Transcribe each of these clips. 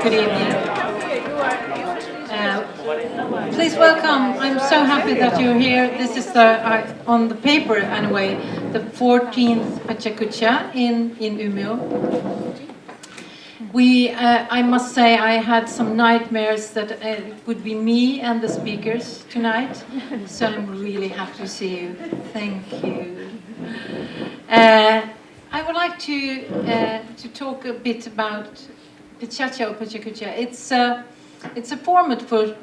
Good evening. Please welcome. I'm so happy that you're here. This is on the paper anyway, the 14th PechaKucha in Umeå. I must say I had some nightmares that it would be me and the speakers tonight. So I'm really happy to see you. Thank you. I would like to talk a bit about PechaKucha or PechaKucha. It's a format for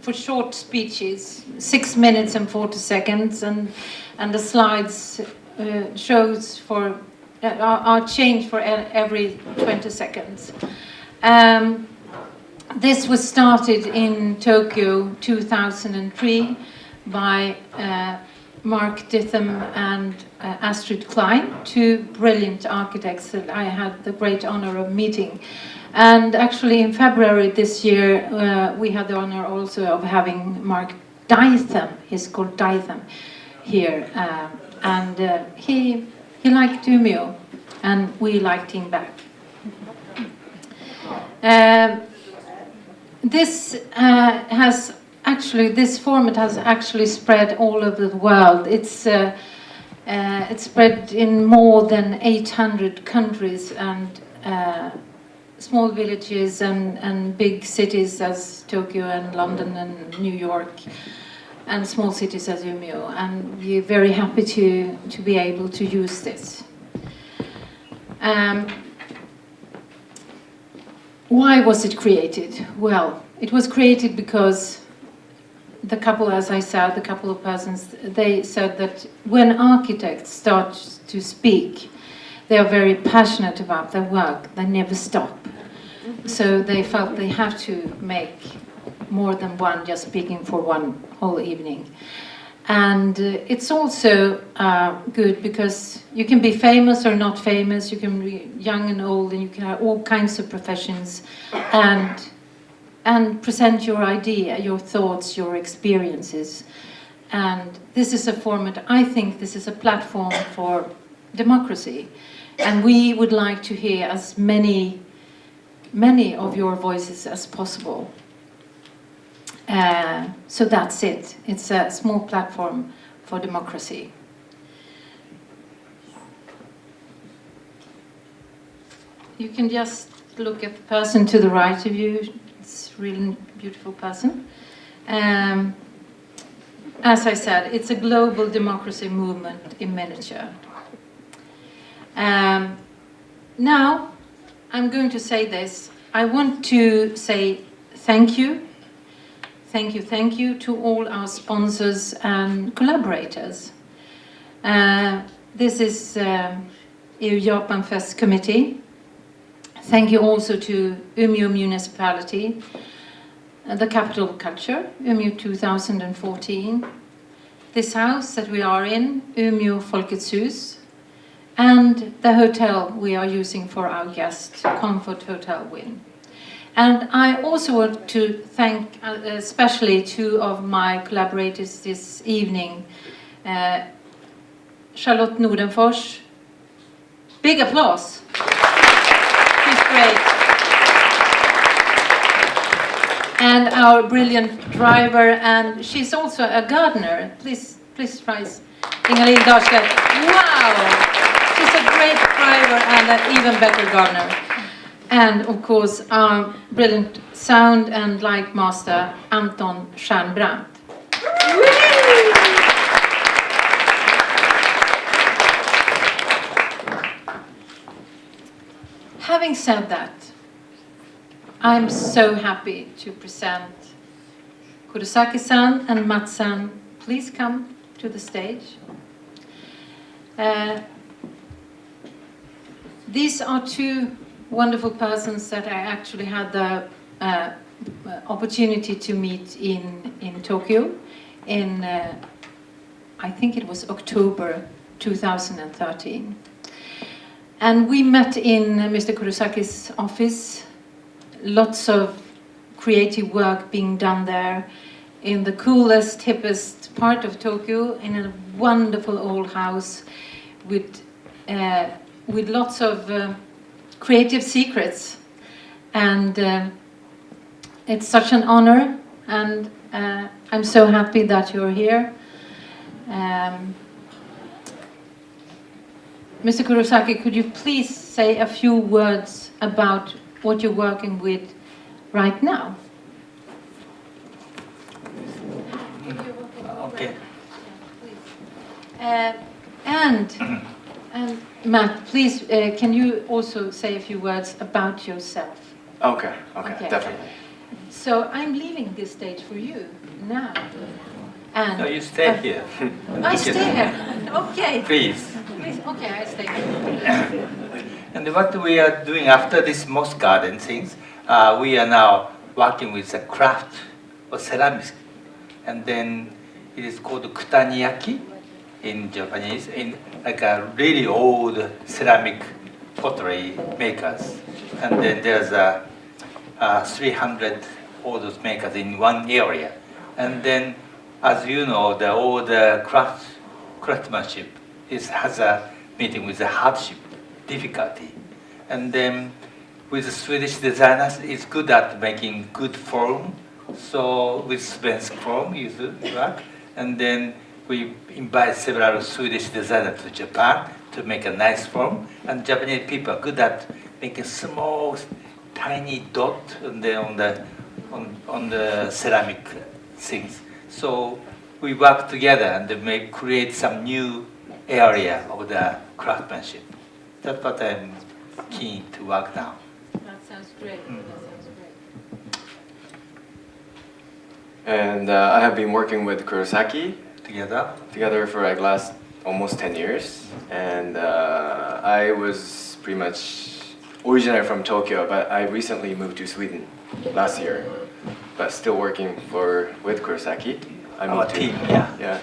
for short speeches, 6 minutes and 40 seconds, and the slides shows are changed for every 20 seconds. This was started in Tokyo 2003 by Mark Ditham and Astrid Klein, two brilliant architects that I had the great honor of meeting. And actually in February this year, we had the honor also of having Mark Ditham, he's called Ditham, here. He liked Umeå, and we liked him back. This format has actually spread all over the world. It's spread in more than 800 countries and small villages and big cities as Tokyo and London and New York, and small cities as Umeå. And we're very happy to be able to use this. Why was it created? Well, it was created because the couple of persons, they said that when architects start to speak, they are very passionate about their work. They never stop. So they felt they have to make more than one just speaking for one whole evening. And it's also good because you can be famous or not famous, you can be young and old, and you can have all kinds of professions and present your idea, your thoughts, your experiences. And this is a format, I think this is a platform for democracy. And we would like to hear as many of your voices as possible. So that's it. It's a small platform for democracy. You can just look at the person to the right of you. It's a really beautiful person. As I said, it's a global democracy movement in miniature. Now, I'm going to say this. I want to say thank you to all our sponsors and collaborators. This is EU Japan Fest Committee. Thank you also to Umeå Municipality, the Capital of Culture, Umeå 2014, this house that we are in, Umeå Folkets, and the hotel we are using for our guests, Comfort Hotel Win. And I also want to thank especially two of my collaborators this evening, Charlotte Nordenfors. Big applause. She's great. And our brilliant driver, and she's also a gardener. Please rise, Inga-Lill Dahlstedt. Wow! She's a great driver and an even better gardener. And of course, our brilliant sound and light master, Anton Stjernbrandt. Having said that, I'm so happy to present Kurosaki-san and Matsui. Please come to the stage. These are two wonderful persons that I actually had the opportunity to meet in Tokyo in, I think it was October 2013. And we met in Mr. Kurosaki's office, lots of creative work being done there in the coolest, hippest part of Tokyo, in a wonderful old house with lots of Creative Secrets. And it's such an honor, and I'm so happy that you're here. Mr. Kurosaki, could you please say a few words about what you're working with right now? Okay. And Matt, please, can you also say a few words about yourself? Okay, Okay. definitely. So I'm leaving this stage for you now. And No, you stay here. I stay here. Okay. Please. Please. Okay, I stay here. And what we are doing after this moss garden things, we are now working with the craft or ceramics. And then it is called kutaniyaki in Japanese, in like a really old ceramic pottery makers. And then there's 300 all those makers in one area. And then, as you know, the old craftsmanship has a meeting with the hardship, difficulty. And then with the Swedish designers, it's good at making good form. So with svensk form, you work. And then we invite several Swedish designers to Japan to make a nice form. And Japanese people are good at making small, tiny dot on the ceramic things. So we work together and create some new area of the craftsmanship. That's what I'm keen to work now. That sounds great. That sounds great. And I have been working with Kurosaki Together? for like last almost 10 years. And I was pretty much originally from Tokyo, but I recently moved to Sweden last year. But still working with Kurosaki. Our team, yeah. Yeah.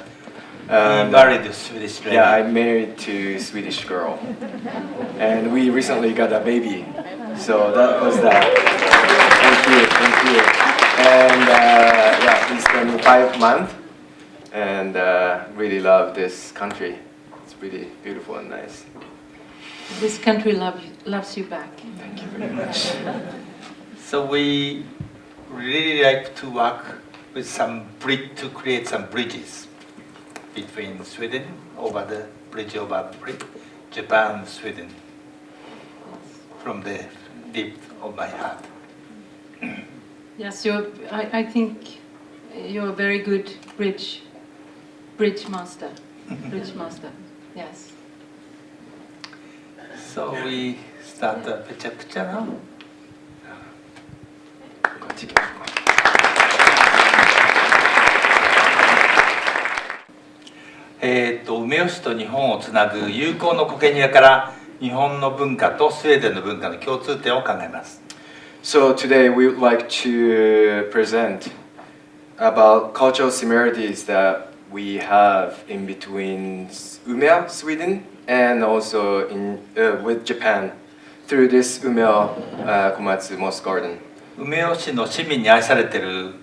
He married a Swedish lady. Yeah, I married to a Swedish girl. And we recently got a baby. So that was that. Thank you. And yeah, he's turning 5 months. And really love this country. It's really beautiful and nice. This country loves you back. Thank you very much. So we really like to work with to create some bridges between Sweden, over the bridge over Japan, Sweden, from the deep of my heart. Yes, I think you're a very good bridge master. Yes. So we start the PechaKucha now. Okay. 梅吉と日本をつなぐ友好のコケニアから日本の文化とスウェーデンの文化の共通点を考えます。So today we would like to present about cultural similarities that we have in between Umeå, Sweden, and also with Japan through this Umeå Komatsu Moss Garden. 梅吉市の市民に愛されている、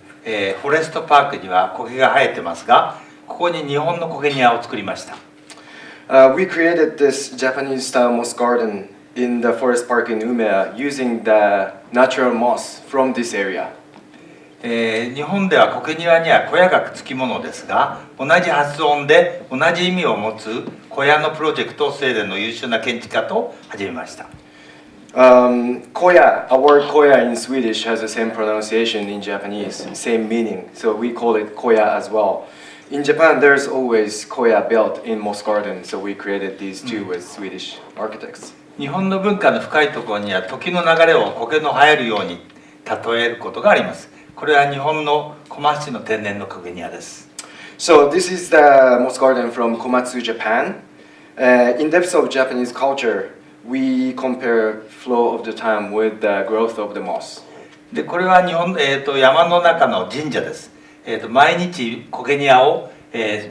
フォレストパークには苔が生えてますが、ここに日本のコケニアを作りました。We created this Japanese-style moss garden in the forest park in Umeå using the natural moss from this area. 日本ではコケニアには小屋がつきものですが、同じ発音で同じ意味を持つ小屋のプロジェクトをスウェーデンの優秀な建築家と始めました。Koja, a word Koja in Swedish has the same pronunciation in Japanese, same meaning, so we call it Koja as well. In Japan, there's always Koja built in moss garden, so we created these two with Swedish architects. 日本の文化の深いところには時の流れを苔の生えるように例えることがあります。これは日本の小松市の天然のコケニアです。So this is the moss garden from Komatsu, Japan. In depth of Japanese culture, we compare flow of the time with the growth of the moss. でこれは山の中の神社です。毎日コケニアを、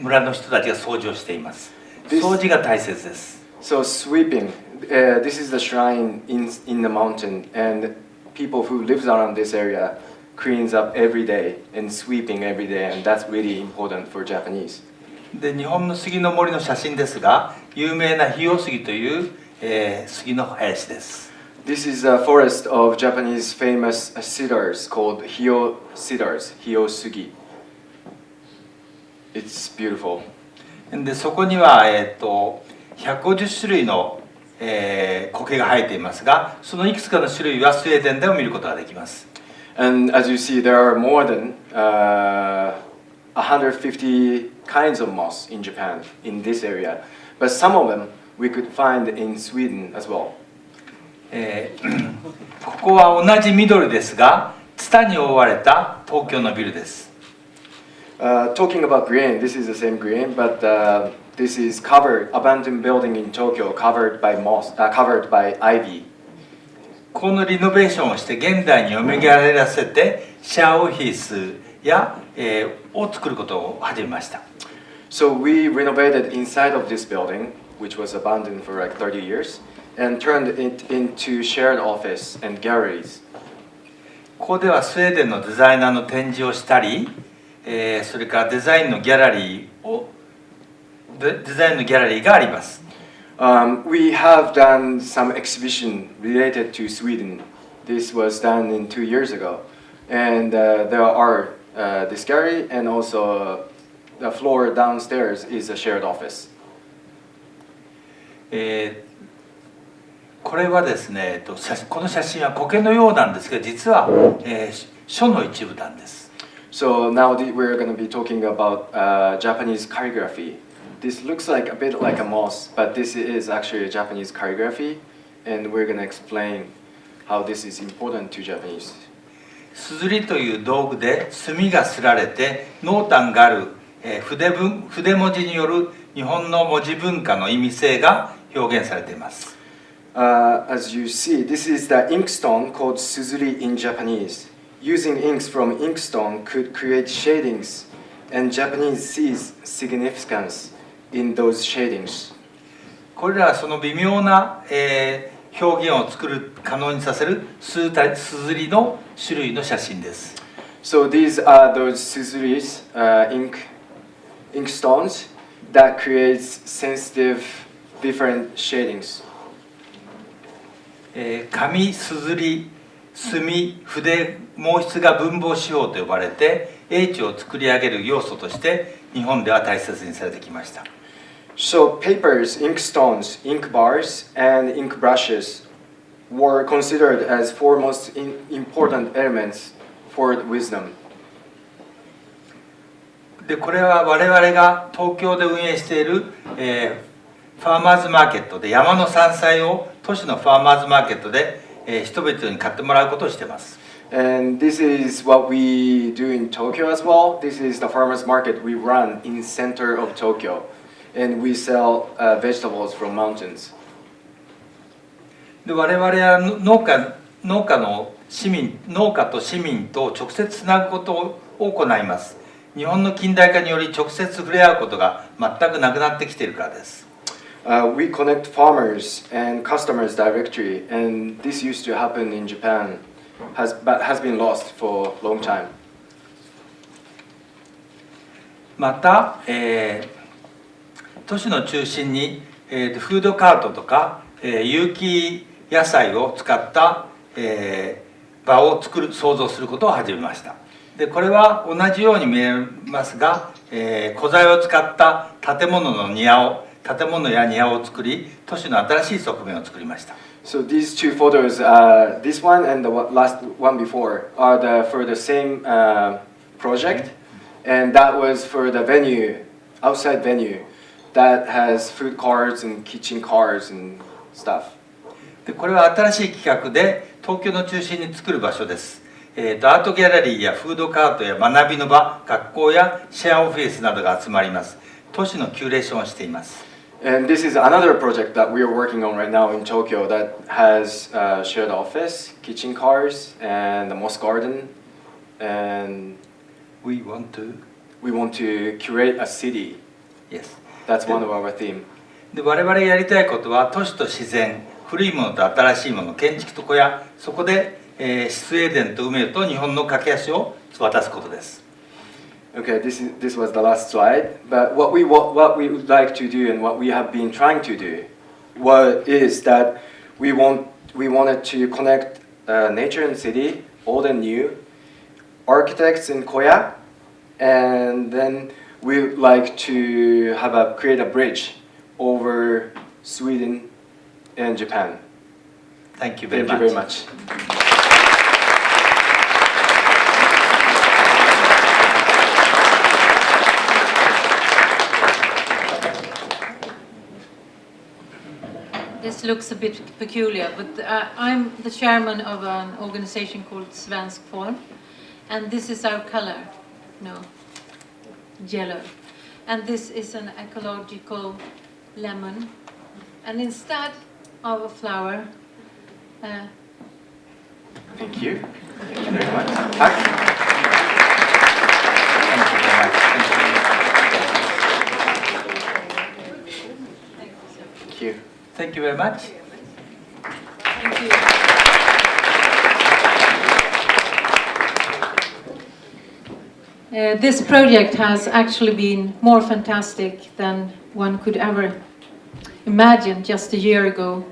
村の人たちが掃除をしています。掃除が大切です。So sweeping, this is the shrine in the mountain, and people who lives around this area cleans up every day and sweeping every day, and that's really important for Japanese. で日本の杉の森の写真ですが、有名なヒヨ杉という、杉の林です。This is a forest of Japanese famous cedars called Hio cedars, Hiosugi. It's beautiful. でそこには、150種類の、苔が生えていますが、そのいくつかの種類はスウェーデンでも見ることができます。And as you see, there are more than 150 kinds of moss in Japan, in this area. But some of them we could find in Sweden as well. ここは同じ緑ですが、ツタに覆われた東京のビルです。Talking about green, this is the same green, but this is abandoned building in Tokyo, covered by moss, covered by ivy. このリノベーションをして現代に蘇らせてシェアオフィスや、を作ることを始めました。So we renovated inside of this building, which was abandoned for like 30 years, and turned it into shared office and galleries. ここではスウェーデンのデザイナーの展示をしたり、それからデザインのギャラリーがあります。We have done some exhibition related to Sweden. This was done in 2 years ago, and there are this gallery and also the floor downstairs is a shared office. これはですね、この写真は苔のようなんですが、実は、書の一部なんです。So now we're going to be talking about Japanese calligraphy. This looks like a bit like a moss, but this is actually a Japanese calligraphy, and we're going to explain how this is important to Japanese. すずりという道具で墨がすられて濃淡がある、筆文字による日本の文字文化の意味性が表現されています。As you see, this is the inkstone called suzuri in Japanese. Using inks from inkstone could create shadings, and Japanese sees significance in those shadings. これらはその微妙な、表現を可能にさせるすずりの種類の写真です。So these are those suzuris, inkstones that creates sensitive, different shadings. 紙、すずり、墨、筆、毛筆が分母手法と呼ばれて英知を作り上げる要素として日本では大切にされてきました。So papers, inkstones, ink bars, and ink brushes were considered as four most important elements for wisdom. でこれは我々が東京で運営している、ファーマーズマーケットで山の山菜を都市のファーマーズマーケットで人々に買ってもらうことをしています。And this is what we do in Tokyo as well. This is the farmers market we run in center of Tokyo, and we sell vegetables from mountains. で我々は農家と市民と直接つなぐことを行います。日本の近代化により直接触れ合うことが全くなくなってきているからです。We connect farmers and customers directly, and this used to happen in Japan, but has been lost for a long time. また、都市の中心に、フードカートとか、有機野菜を使った、場を創造することを始めました。でこれは同じように見えますが、古材を使った建物や庭を作り、都市の新しい側面を作りました。So these two photos, this one and the last one before, are for the same project, and that was for the outside venue, that has food cars and kitchen cars and stuff. でこれは新しい企画で東京の中心に作る場所です。アートギャラリーやフードカートや学びの場、学校やシェアオフィスなどが集まります。都市のキュレーションをしています。And this is another project that we are working on right now in Tokyo that has shared office, kitchen cars, and the moss garden, and we want to curate a city. Yes. That's one of our theme. で我々がやりたいことは都市と自然、古いものと新しいもの、建築と小屋、そこで、スウェーデンと梅と日本の架け橋を渡すことです。Okay, this was the last slide. But what we would like to do and what we have been trying to do is that we want we wanted to connect nature and city, old and new, architects in Koja, and then we would like to create a bridge over Sweden and Japan. Thank you very much. Thank you very much. This looks a bit peculiar, but I'm the chairman of an organization called Svensk Form, and this is our color, yellow. And this is an ecological lemon, and instead of a flower. Thank you. Thank you very much. Tack. Thank you. Thank you very much. Thank you. This project has actually been more fantastic than one could ever imagine just a year ago.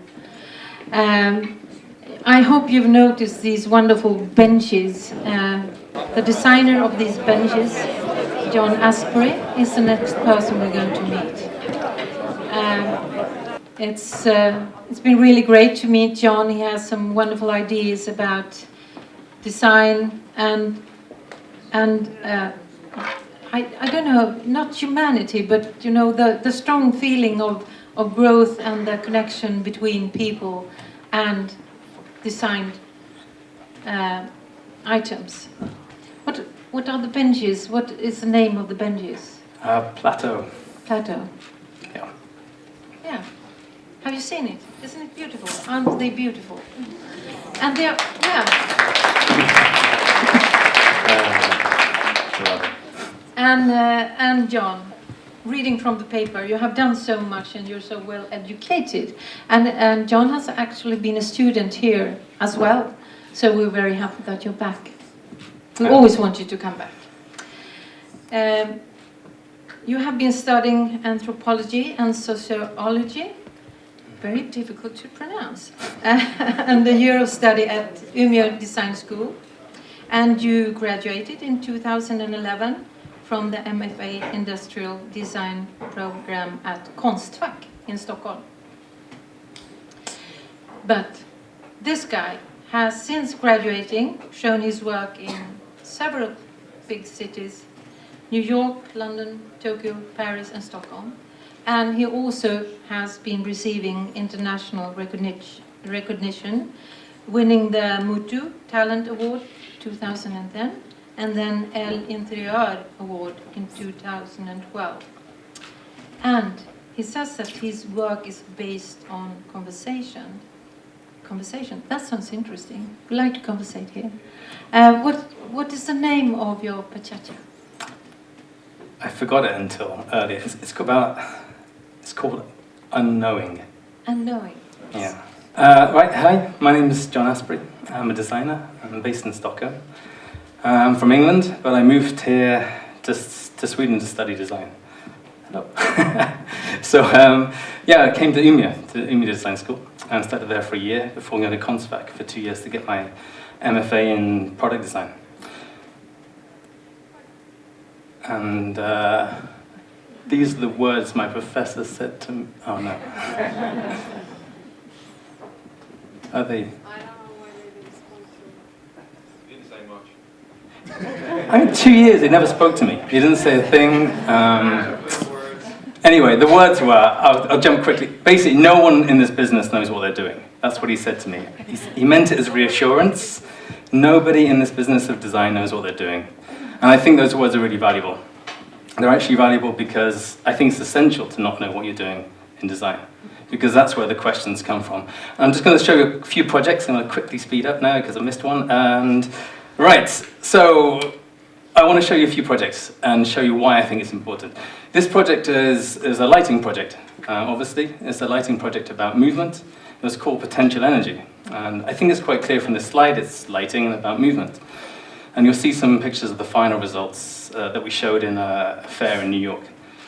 I hope you've noticed these wonderful benches. The designer of these benches, John Astbury, is the next person we're going to meet. It's been really great to meet John. He has some wonderful ideas about design and I don't know, not humanity, but the strong feeling of growth and the connection between people and designed items. What are the benches? What is the name of the benches? Plateau. Plateau. Yeah. Yeah. Have you seen it? Isn't it beautiful? Aren't they beautiful? And they're, yeah. And John, reading from the paper, you have done so much and you're so well educated. And John has actually been a student here as well. So we're very happy that you're back. We always want you to come back. You have been studying anthropology and sociology, very difficult to pronounce, and the year of study at Umeå Design School. And you graduated in 2011 from the MFA Industrial Design program at Konstfack in Stockholm. But this guy has since graduating shown his work in several big cities, New York, London, Tokyo, Paris and Stockholm. And he also has been receiving international recognition, winning the Mutu Talent Award 2010 and then El Interior Award in 2012. And he says that his work is based on conversation. Conversation, that sounds interesting. We like to conversate here. What is the name of your PechaKucha? I forgot it until earlier. It's called Unknowing. Unknowing. Yeah. Right, hi, my name is John Astbury. I'm a designer. I'm based in Stockholm. I'm from England, but I moved here to Sweden to study design. Hello. So, I came to Umeå Design School, and started there for a year before going to Konstfack for 2 years to get my MFA in product design. And these are the words my professor said to me. Oh no. Are they? I don't know why they didn't respond to. He didn't say much. I mean, 2 years, he never spoke to me. He didn't say a thing. Anyway, the words were, I'll jump quickly. Basically, no one in this business knows what they're doing. That's what he said to me. He meant it as reassurance. Nobody in this business of design knows what they're doing. And I think those words are really valuable. They're actually valuable because I think it's essential to not know what you're doing in design, because that's where the questions come from. And I'm just going to show you a few projects. I'm going to quickly speed up now because I missed one. And right, so I want to show you a few projects and show you why I think it's important. This project is a lighting project, obviously. It's a lighting project about movement. It was called Potential Energy. And I think it's quite clear from this slide, it's lighting and about movement. And you'll see some pictures of the final results that we showed in a fair in New York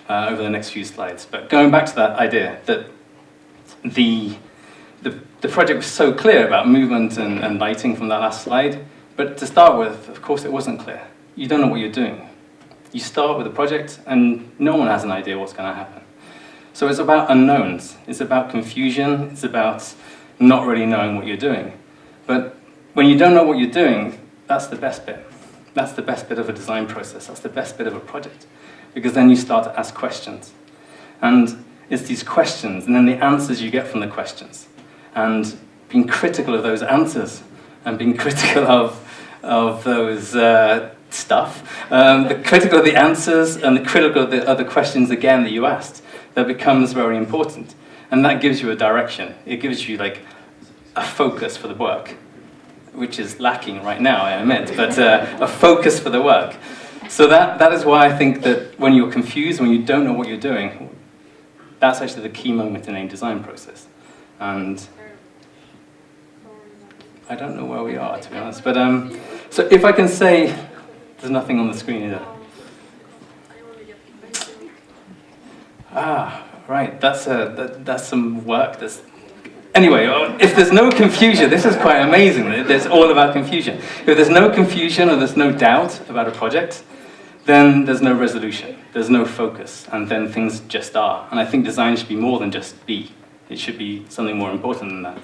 over the next few slides. But going back to that idea that the the project was so clear about movement and lighting from that last slide, but to start with, of course, it wasn't clear. You don't know what you're doing. You start with a project, and no one has an idea what's going to happen. So it's about unknowns. It's about confusion. It's about not really knowing what you're doing. But when you don't know what you're doing, that's the best bit. That's the best bit of a design process. That's the best bit of a project. Because then you start to ask questions. And it's these questions, and then the answers you get from the questions. And being critical of those answers, and being critical of those stuff, the critical of the answers, and the critical of the other questions again that you asked, that becomes very important. And that gives you a direction. It gives you like a focus for the work, which is lacking right now, I admit, but a focus for the work. So that is why I think that when you're confused, when you don't know what you're doing, that's actually the key moment in a design process. And I don't know where we are, to be honest. But so if I can say, there's nothing on the screen either. Ah, right. That's some work. Anyway, if there's no confusion, this is quite amazing. It's all about confusion. If there's no confusion or there's no doubt about a project, then there's no resolution, there's no focus, and then things just are. And I think design should be more than just be. It should be something more important than that.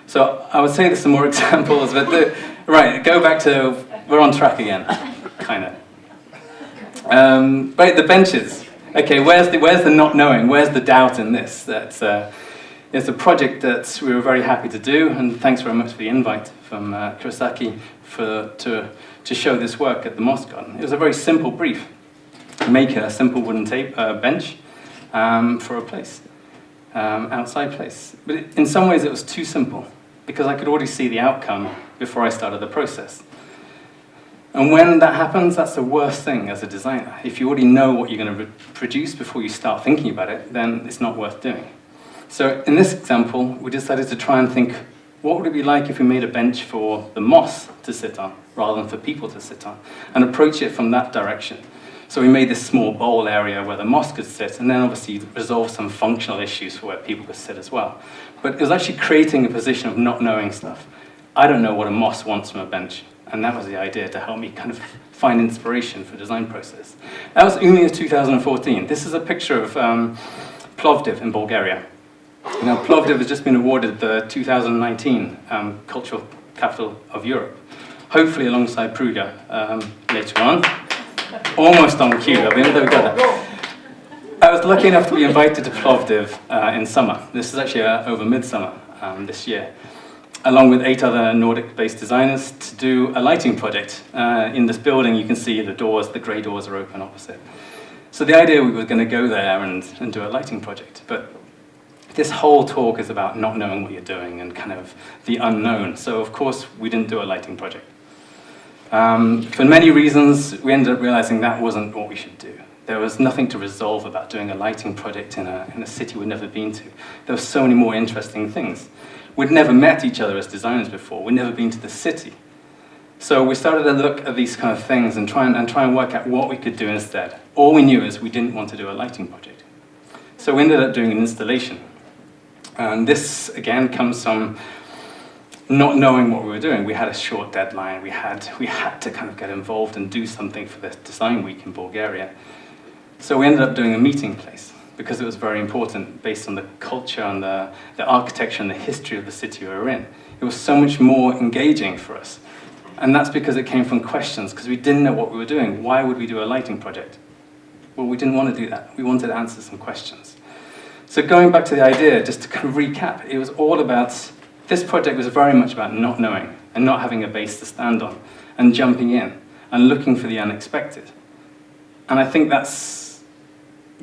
So I would say there's some more examples, but right, go back to, we're on track again, kind of. Right, the benches. Okay, where's the not knowing? Where's the doubt in this? It's a project that we were very happy to do, and thanks very much for the invite from Kurosaki to show this work at the Mosque Garden. It was a very simple brief. Make a simple wooden bench for a place, outside place. But in some ways it was too simple, because I could already see the outcome before I started the process. And when that happens, that's the worst thing as a designer. If you already know what you're going to produce before you start thinking about it, then it's not worth doing. So in this example, we decided to try and think, what would it be like if we made a bench for the moss to sit on, rather than for people to sit on, and approach it from that direction. So we made this small bowl area where the moss could sit, and then obviously resolve some functional issues for where people could sit as well. But it was actually creating a position of not knowing stuff. I don't know what a moss wants from a bench, and that was the idea to help me kind of find inspiration for the design process. That was Umeå 2014. This is a picture of Plovdiv in Bulgaria. Now, Plovdiv has just been awarded the 2019 Cultural Capital of Europe, hopefully alongside Perugia later on. Almost on cue, I mean, there we go. I was lucky enough to be invited to Plovdiv in summer. This is actually over midsummer this year, along with 8 other Nordic-based designers to do a lighting project. In this building, you can see the doors, the grey doors are open opposite. So the idea we were going to go there and do a lighting project, but this whole talk is about not knowing what you're doing and kind of the unknown. So of course, we didn't do a lighting project. For many reasons, we ended up realizing that wasn't what we should do. There was nothing to resolve about doing a lighting project in a city we'd never been to. There were so many more interesting things. We'd never met each other as designers before. We'd never been to the city. So we started to look at these kind of things and try and work out what we could do instead. All we knew is we didn't want to do a lighting project. So we ended up doing an installation. And this, again, comes from not knowing what we were doing. We had a short deadline. We had to kind of get involved and do something for the design week in Bulgaria. So we ended up doing a meeting place because it was very important based on the culture and the architecture and the history of the city we were in. It was so much more engaging for us. And that's because it came from questions, because we didn't know what we were doing. Why would we do a lighting project? Well, we didn't want to do that. We wanted to answer some questions. So going back to the idea, just to kind of recap, it was all about, this project was very much about not knowing and not having a base to stand on and jumping in and looking for the unexpected. And I think that's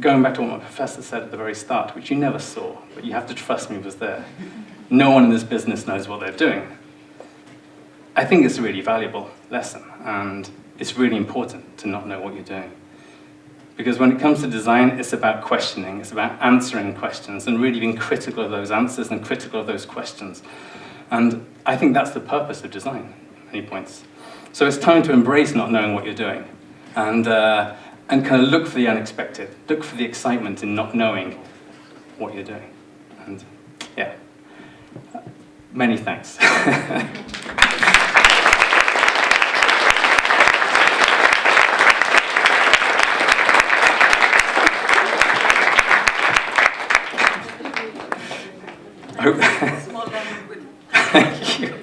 going back to what my professor said at the very start, which you never saw, but you have to trust me was there. No one in this business knows what they're doing. I think it's a really valuable lesson, and it's really important to not know what you're doing. Because when it comes to design, it's about questioning, it's about answering questions and really being critical of those answers and critical of those questions. And I think that's the purpose of design at many points. So it's time to embrace not knowing what you're doing and kind of look for the unexpected, look for the excitement in not knowing what you're doing. And yeah, Many thanks. Thank you.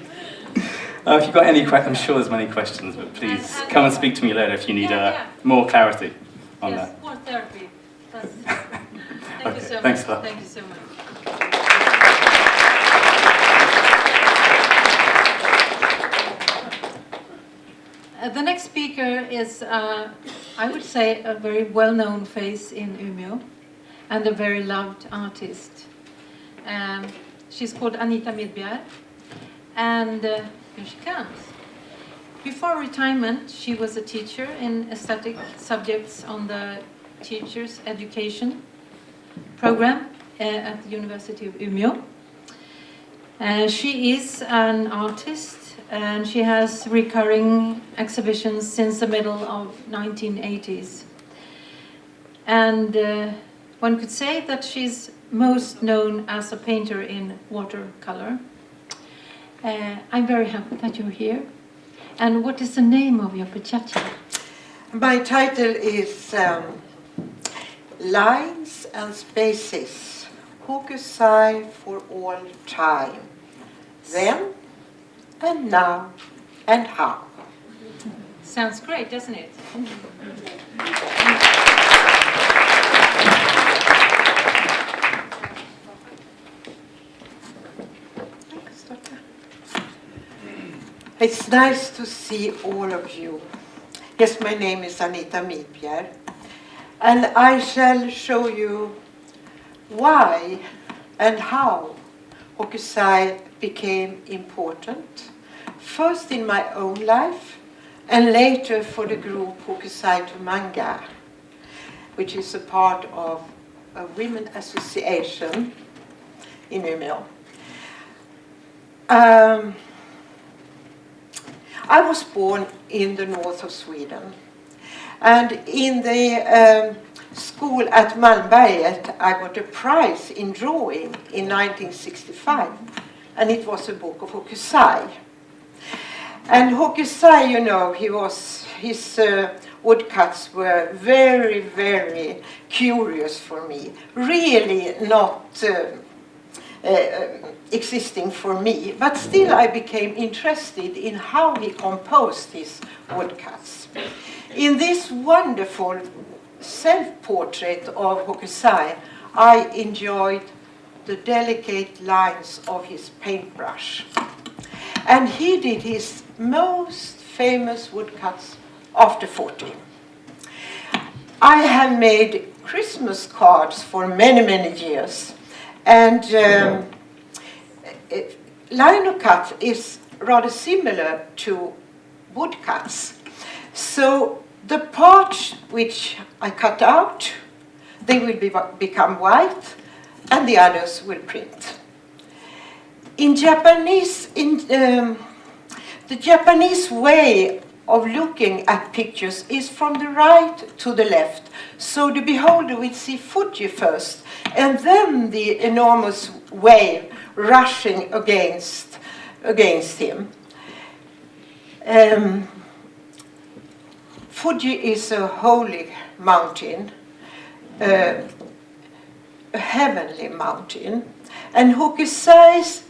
If you've got any questions, I'm sure there's many questions, but please come and speak to me later if you need more clarity on that. Yes, more therapy. Thank you so much. Thanks for that. Thank you so much. The next speaker is, I would say, a very well-known face in Umeå and a very loved artist. She's called Anita Midbjer, and here she comes. Before retirement, she was a teacher in aesthetic subjects on the teacher's education program at the University of Umeå. She is an artist, and she has recurring exhibitions since the middle of 1980s. And one could say that she's most known as a painter in watercolor. I'm very happy that you're here. And what is the name of your PechaKucha? My title is Lines and Spaces, Hokusai for all time. Then and now and how. Sounds great, doesn't it? It's nice to see all of you. Yes, my name is Anita Midbjer, and I shall show you why and how Hokusai became important, first in my own life and later for the group Hokusai to Manga, which is a part of a women association in Umeå. I was born in the north of Sweden, and in the school at Malmberget I got a prize in drawing in 1965, and it was a book of Hokusai. And Hokusai, you know, his woodcuts were very, very curious for me, really not existing for me, but still I became interested in how he composed his woodcuts. In this wonderful self-portrait of Hokusai, I enjoyed the delicate lines of his paintbrush. And he did his most famous woodcuts after 40. I have made Christmas cards for many, many years. And lino cut is rather similar to woodcuts. So the parts which I cut out, they will become white, and the others will print. In Japanese, the Japanese way of looking at pictures is from the right to the left. So the beholder will see Fuji first, and then the enormous wave rushing against him. Fuji is a holy mountain, a heavenly mountain, and Hokusai's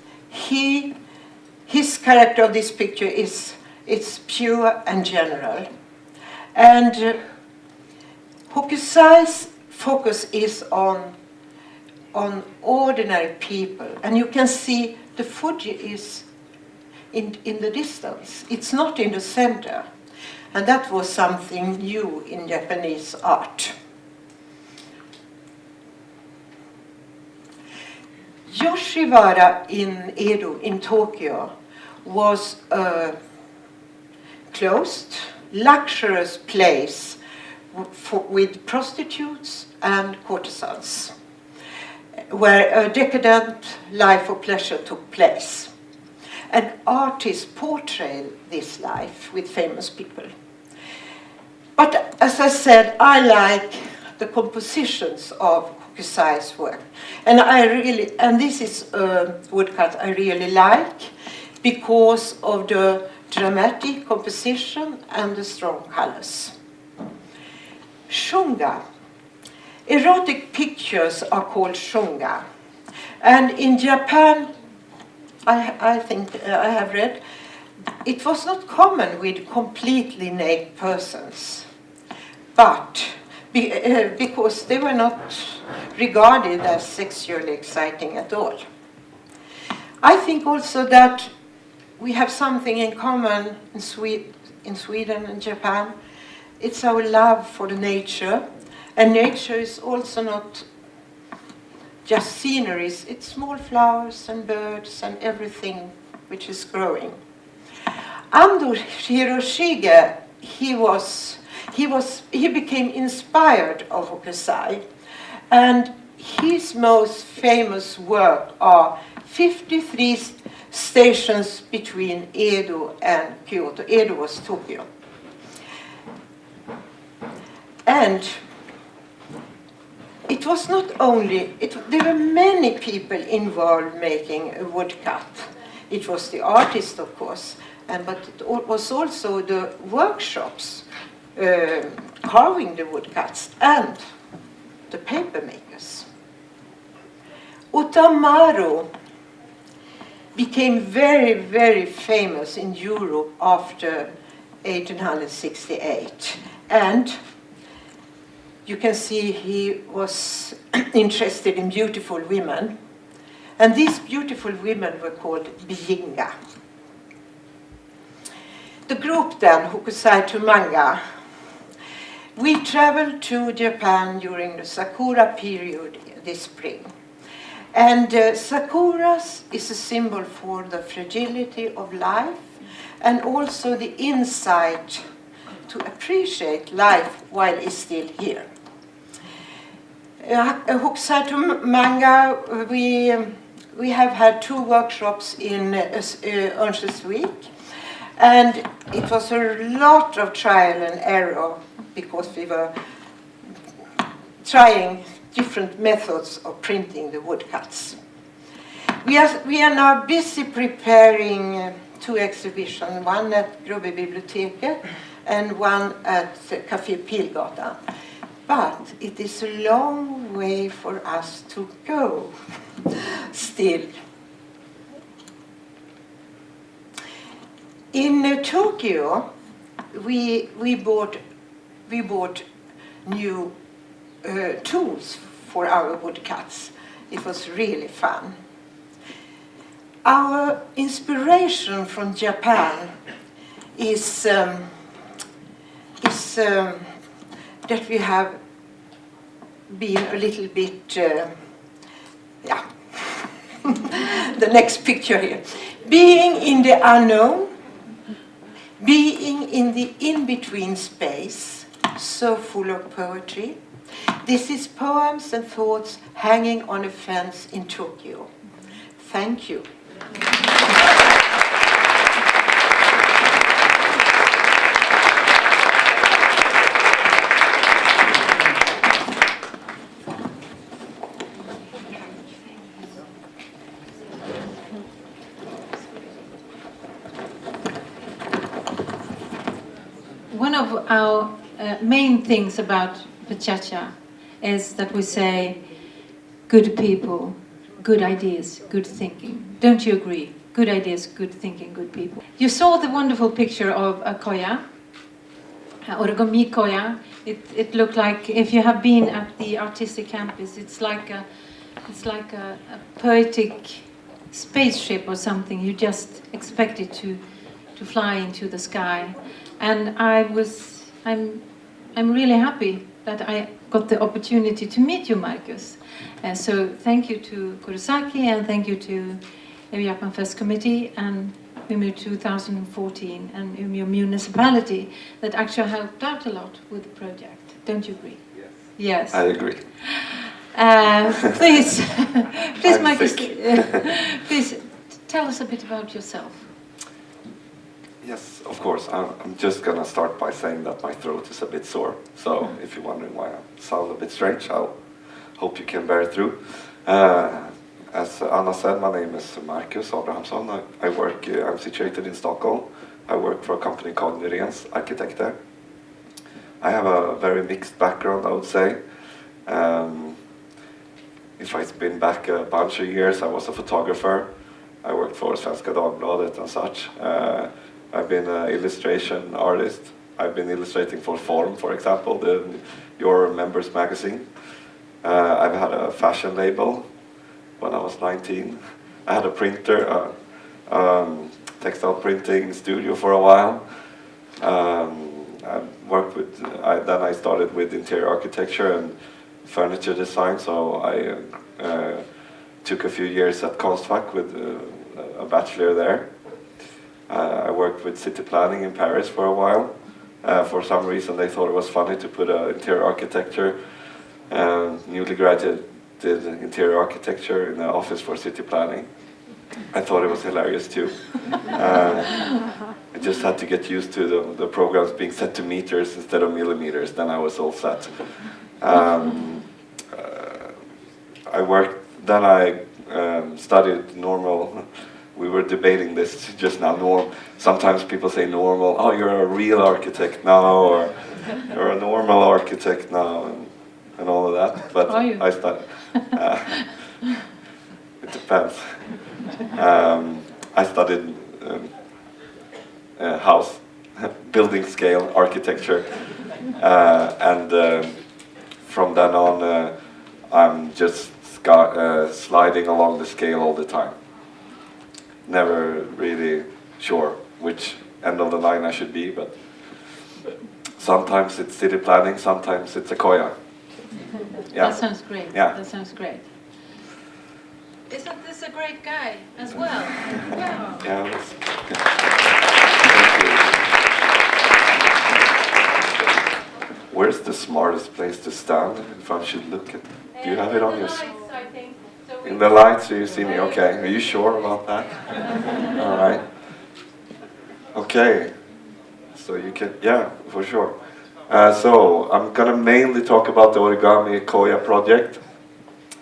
his character of this picture is it's pure and general, and Hokusai's focus is on ordinary people, and you can see the Fuji is in the distance. It's not in the center, and that was something new in Japanese art. Yoshiwara in Edo, in Tokyo, was a closed, luxurious place with prostitutes and courtesans, where a decadent life of pleasure took place. And artists portrayed this life with famous people. But as I said, I like the compositions of Hokusai's work. And this is a woodcut I really like because of the dramatic composition and the strong colors. Shunga. Erotic pictures are called shunga. And in Japan, I think I have read, it was not common with completely naked persons, but because they were not regarded as sexually exciting at all. I think also that we have something in common in Sweden and Japan. It's our love for the nature, and nature is also not just sceneries, it's small flowers and birds and everything which is growing. Ando Hiroshige, he became inspired of Hokusai, and his most famous work are 53 stations between Edo and Kyoto. Edo was Tokyo. And it was not only, there were many people involved making a woodcut. It was the artist, of course, but it was also the workshops carving the woodcuts and the paper makers. Utamaro became very, very famous in Europe after 1868. And you can see he was interested in beautiful women. And these beautiful women were called Bijinga. The group then, Hokusai to manga, we traveled to Japan during the Sakura period this spring. And Sakuras is a symbol for the fragility of life and also the insight to appreciate life while it's still here. Hokusai to manga, we have had 2 workshops in Örnsköldsvik, and it was a lot of trial and error because we were trying different methods of printing the woodcuts. We are now busy preparing 2 exhibitions, one at Grubbe Biblioteket and one at Café Pilgatan. But it is a long way for us to go still. In Tokyo, we bought new tools for our woodcuts. It was really fun. Our inspiration from Japan is that we have been a little bit, the next picture here. Being in the unknown, being in the in-between space, so full of poetry. This is poems and thoughts hanging on a fence in Tokyo. Thank you. One of our main things about PechaKucha is that we say good people, good ideas, good thinking. Don't you agree? Good ideas, good thinking, good people. You saw the wonderful picture of a Koja, Origami Koja. It looked like, if you have been at the artistic campus, it's like a poetic spaceship or something. You just expect it to fly into the sky. And I'm really happy that I got the opportunity to meet you, Marcus. So thank you to Kurosaki and thank you to the Japan Fest Committee and Umeå 2014 and Umeå Municipality that actually helped out a lot with the project. Don't you agree? Yes. Yes. I agree. Please, I'm Marcus, sick. please tell us a bit about yourself. Yes, of course. I'm just going to start by saying that my throat is a bit sore. So if you're wondering why I sound a bit strange, I'll hope you can bear through. As Anna said, my name is Marcus Abrahamsson. I'm situated in Stockholm. I work for a company called Nyrens Arkitekter. I have a very mixed background, I would say. If I spin back a bunch of years, I was a photographer. I worked for Svenska Dagbladet and such. I've been an illustration artist. I've been illustrating for Form, for example, your members magazine. I've had a fashion label when I was 19. I had a printer, textile printing studio for a while. I worked with, then I started with interior architecture and furniture design, so I took a few years at Konstfack with a bachelor there. I worked with city planning in Paris for a while. For some reason they thought it was funny to put interior architecture, newly graduated interior architecture in the office for city planning. I thought it was hilarious too. I just had to get used to the programs being set to meters instead of millimeters, then I was all set. I worked, then I studied normal. We were debating this just now. Sometimes people say normal, oh, you're a real architect now, or you're a normal architect now, and all of that. But I studied. It depends. I studied house, building scale architecture, and from then on, I'm just sliding along the scale all the time. Never really sure which end of the line I should be, but sometimes it's city planning, sometimes it's a Koja. Yeah. That sounds great. Yeah. That sounds great. Isn't this a great guy as well? Wow. Yeah. Where's the smartest place to stand if I should look at? Do you have it on your? In the lights, so you see me. Okay. Are you sure about that? All right. Okay. So you can, yeah, for sure. So I'm gonna mainly talk about the Origami Koja project.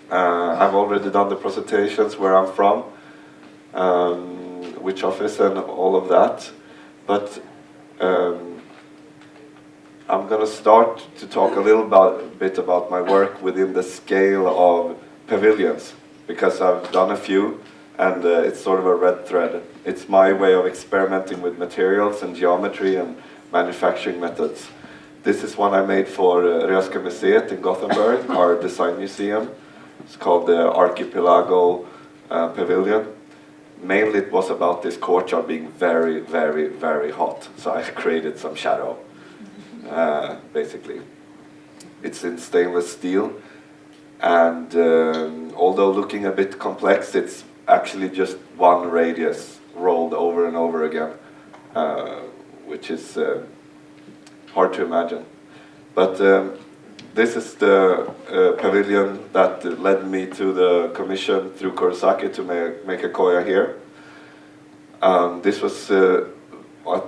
I've already done the presentations, where I'm from, which office and all of that. But I'm gonna start to talk a bit about my work within the scale of pavilions, because I've done a few, and it's sort of a red thread. It's my way of experimenting with materials and geometry and manufacturing methods. This is one I made for Röhsska Museet in Gothenburg, our design museum. It's called the Archipelago Pavilion. Mainly it was about this courtyard being very, very, very hot. So I created some shadow, basically. It's in stainless steel. And although looking a bit complex, it's actually just one radius rolled over and over again, which is hard to imagine. But this is the pavilion that led me to the commission through Kurosaki to make a Koja here. This was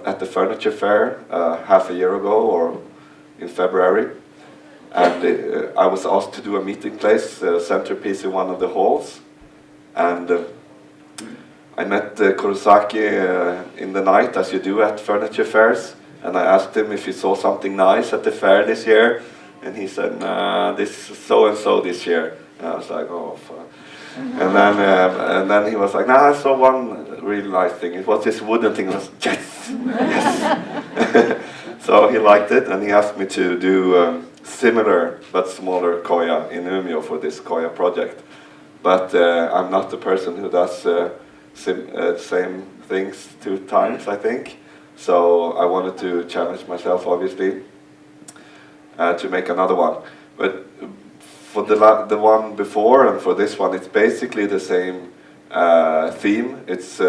at the furniture fair half a year ago, or in February. And I was asked to do a meeting place, centerpiece in one of the halls. And I met Kurosaki in the night, as you do at furniture fairs. And I asked him if he saw something nice at the fair this year. And he said, nah, this is so-and-so this year. And I was like, oh, fuck. And then he was like, nah, I saw one really nice thing. It was this wooden thing. I was, yes, yes. So he liked it, and he asked me to do similar but smaller Koja in Umeå for this Koja project. But I'm not the person who does same things 2 times, I think. So I wanted to challenge myself, obviously, to make another one. But for the one before and for this one, it's basically the same theme. It's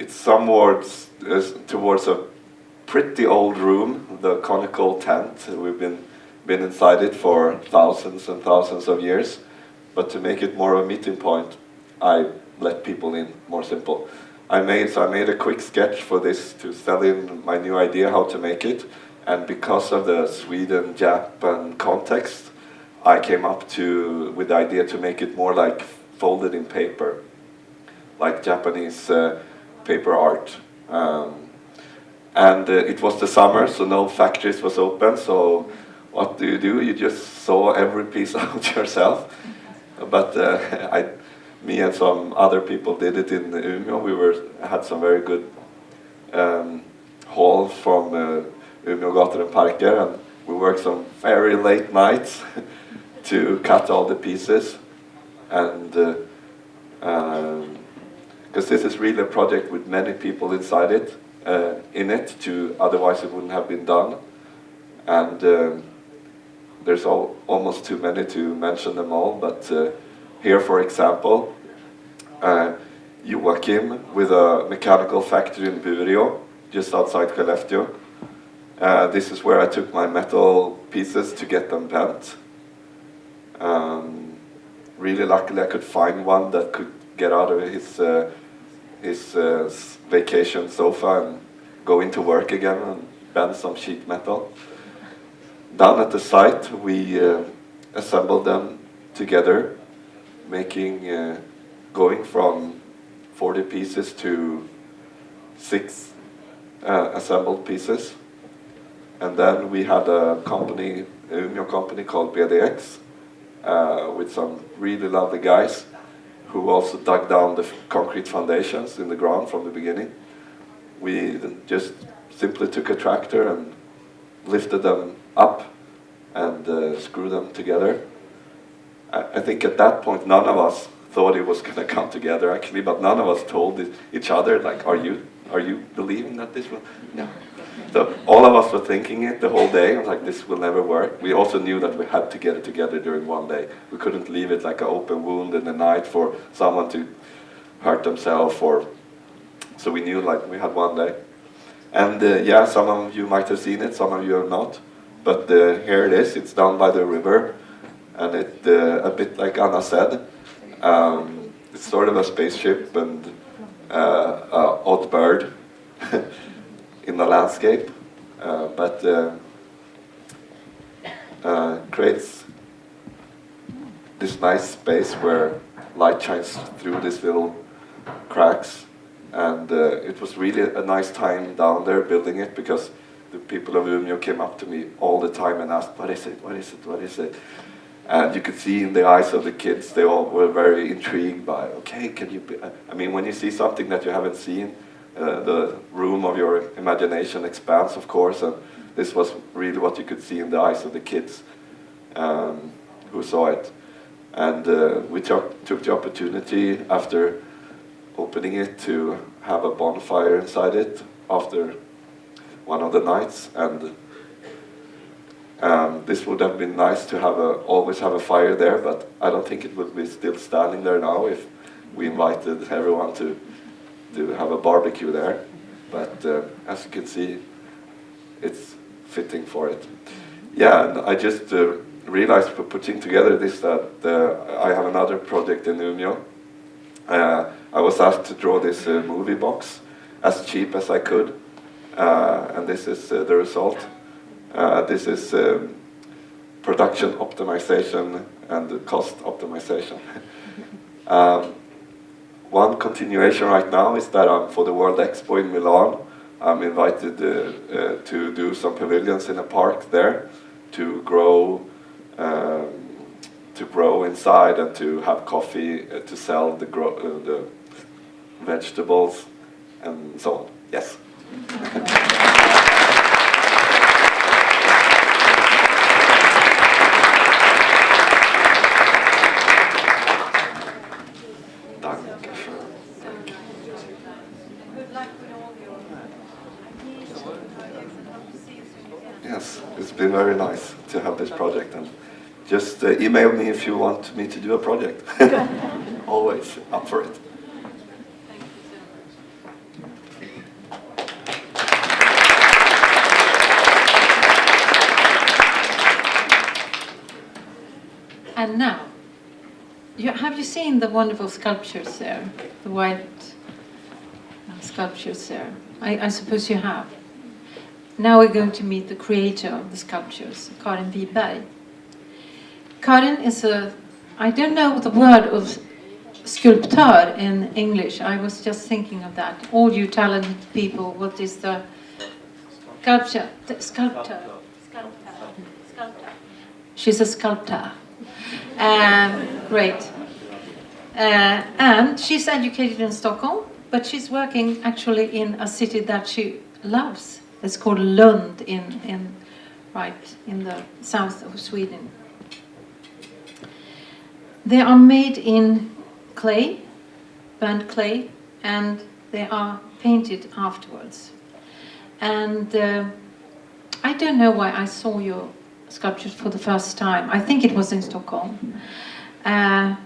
somewhat towards a pretty old room, the conical tent. We've been inside it for thousands and thousands of years. But to make it more of a meeting point, I let people in, more simple. I made a quick sketch for this to sell in my new idea how to make it. And because of the Sweden, Japan context, I came up with the idea to make it more like folded in paper, like Japanese paper art. And it was the summer, so no factories was open, so what do? You just saw every piece out yourself. But me and some other people did it in Umeå. Had some very good halls from Umeå gator and parker, and we worked some very late nights to cut all the pieces. And because this is really a project with many people inside it, otherwise it wouldn't have been done. And there's almost too many to mention them all, but here, for example, Joachim with a mechanical factory in Umeå, just outside Skellefteå. This is where I took my metal pieces to get them bent. Really luckily I could find one that could get out of his vacation sofa and go into work again and bend some sheet metal. Down at the site we assembled them together, going from 40 pieces to 6 assembled pieces. And then we had a company, Umeå company called BDX, with some really lovely guys who also dug down the concrete foundations in the ground from the beginning. We just simply took a tractor and lifted them up and screwed them together. I think at that point none of us thought it was going to come together actually, but none of us told each other, like, are you believing that this will? No. So all of us were thinking it the whole day. I was like, this will never work. We also knew that we had to get it together during one day. We couldn't leave it like an open wound in the night for someone to hurt themselves. So we knew like we had one day. And yeah, some of you might have seen it, some of you have not. But here it is. It's down by the river. And it, a bit like Anna said, it's sort of a spaceship and an odd bird in the landscape, but creates this nice space where light shines through these little cracks. And it was really a nice time down there building it, because the people of Umeå came up to me all the time and asked, what is it, what is it, what is it? And you could see in the eyes of the kids, they all were very intrigued by, okay, can you be, I mean, when you see something that you haven't seen, the room of your imagination expands, of course, and this was really what you could see in the eyes of the kids who saw it. And we took the opportunity after opening it to have a bonfire inside it after one of the nights, and this would have been nice to have always have a fire there, but I don't think it would be still standing there now if we invited everyone to have a barbecue there. But as you can see, it's fitting for it. Yeah, and I just realized for putting together this that I have another project in Umeå. I was asked to draw this movie box as cheap as I could, and this is the result. This is production optimization and cost optimization. One continuation right now is that in the World Expo in Milan. I'm invited to do some pavilions in a park there, to grow inside and to have coffee, to sell the vegetables and so on. Yes. Yes, it's been very nice to have this project, and just email me if you want me to do a project. Always up for it. And now, have you seen the wonderful sculptures there? The white sculptures there? I suppose you have. Now we're going to meet the creator of the sculptures, Karin Wiberg. Karin is I don't know the word of sculptor in English. I was just thinking of that. All you talented people, what is the sculpture? Sculptor. She's a sculptor. Great. And she's educated in Stockholm, but she's working actually in a city that she loves. It's called Lund right in the south of Sweden. They are made in clay, burnt clay, and they are painted afterwards. And I don't know why I saw your sculptures for the first time. I think it was in Stockholm. And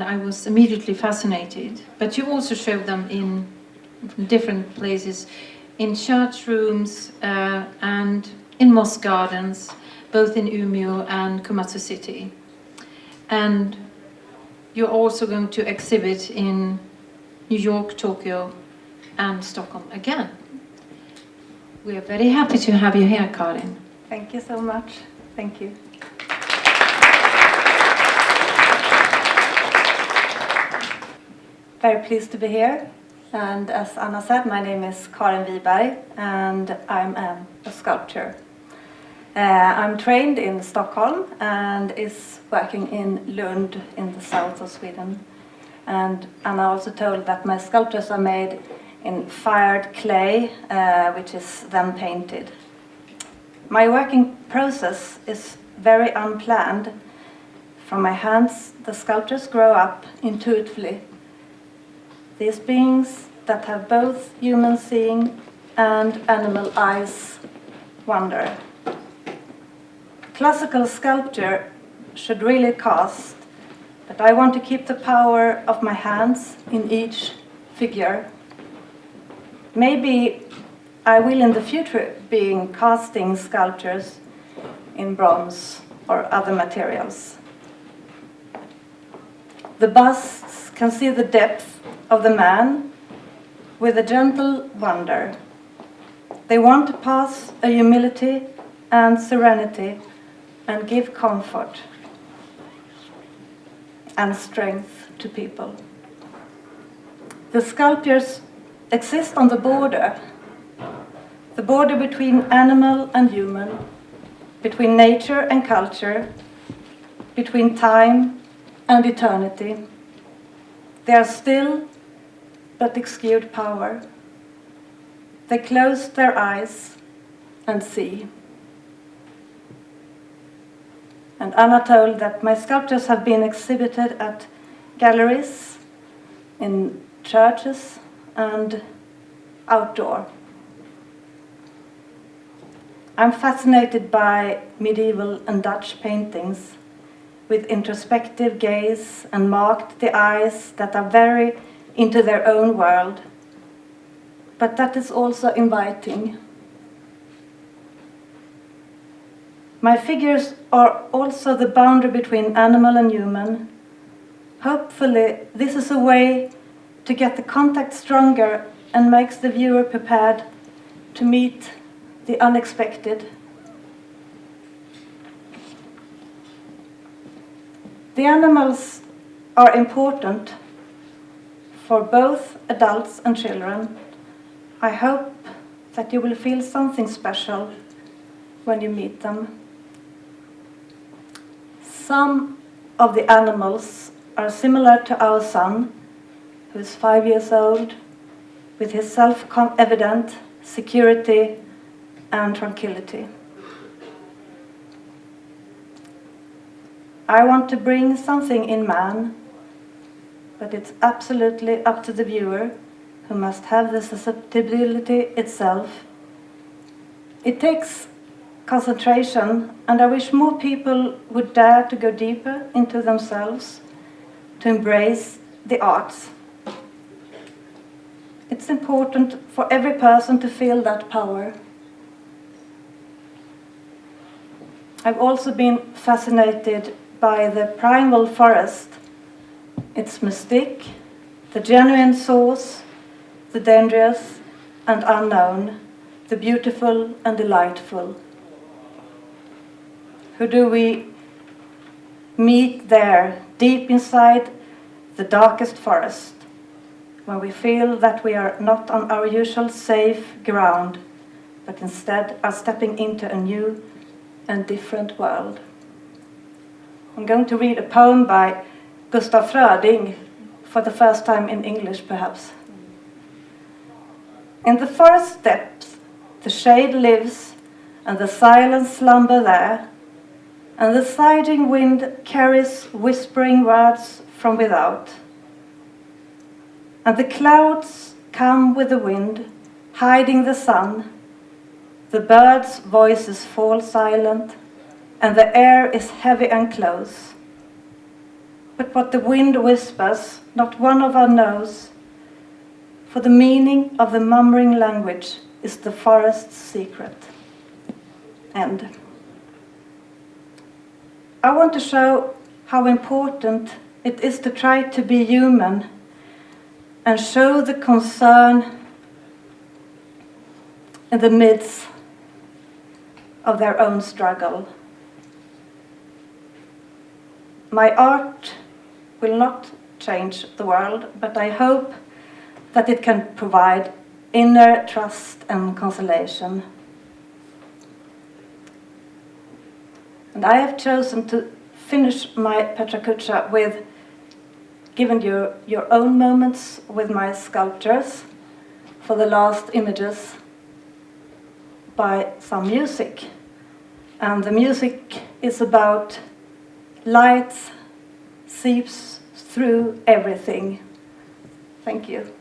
I was immediately fascinated. But you also showed them in different places, in church rooms and in mosque gardens, both in Umeå and Komatsu City. And you're also going to exhibit in New York, Tokyo, and Stockholm again. We are very happy to have you here, Karin. Thank you so much. Thank you. Very pleased to be here. And as Anna said, my name is Karin Wiberg, and I'm a sculptor. I'm trained in Stockholm and is working in Lund in the south of Sweden. And Anna also told that my sculptures are made in fired clay, which is then painted. My working process is very unplanned. From my hands, the sculptures grow up intuitively. These beings that have both human seeing and animal eyes wander. Classical sculpture should really cast, but I want to keep the power of my hands in each figure. Maybe I will in the future be casting sculptures in bronze or other materials. The busts can see the depth of the man with a gentle wonder. They want to pass a humility and serenity and give comfort and strength to people. The sculptures exist on the border between animal and human, between nature and culture, between time and eternity. They are still but exude power. They close their eyes and see. And Anna told that my sculptures have been exhibited at galleries, in churches, and outdoor. I'm fascinated by medieval and Dutch paintings with introspective gaze and marked the eyes that are very into their own world, but that is also inviting. My figures are also the boundary between animal and human. Hopefully, this is a way to get the contact stronger and makes the viewer prepared to meet the unexpected. The animals are important for both adults and children. I hope that you will feel something special when you meet them. Some of the animals are similar to our son, who is 5 years old, with his self-evident security and tranquility. I want to bring something in man, but it's absolutely up to the viewer, who must have the susceptibility itself. It takes concentration, and I wish more people would dare to go deeper into themselves, to embrace the arts. It's important for every person to feel that power. I've also been fascinated by the primal forest, its mystique, the genuine source, the dangerous and unknown, the beautiful and delightful. Who do we meet there, deep inside the darkest forest, when we feel that we are not on our usual safe ground, but instead are stepping into a new and different world. I'm going to read a poem by Gustaf Fröding, for the first time in English perhaps. In the forest depths, the shade lives, and the silence slumber there, and the sighing wind carries whispering words from without. And the clouds come with the wind, hiding the sun. The birds' voices fall silent, and the air is heavy and close. But what the wind whispers, not one of us knows, for the meaning of the murmuring language is the forest's secret. End. I want to show how important it is to try to be human and show the concern in the midst of their own struggle. My art will not change the world, but I hope that it can provide inner trust and consolation. And I have chosen to finish my PechaKucha with giving you your own moments with my sculptures for the last images by some music. And the music is about light seeps through everything. Thank you.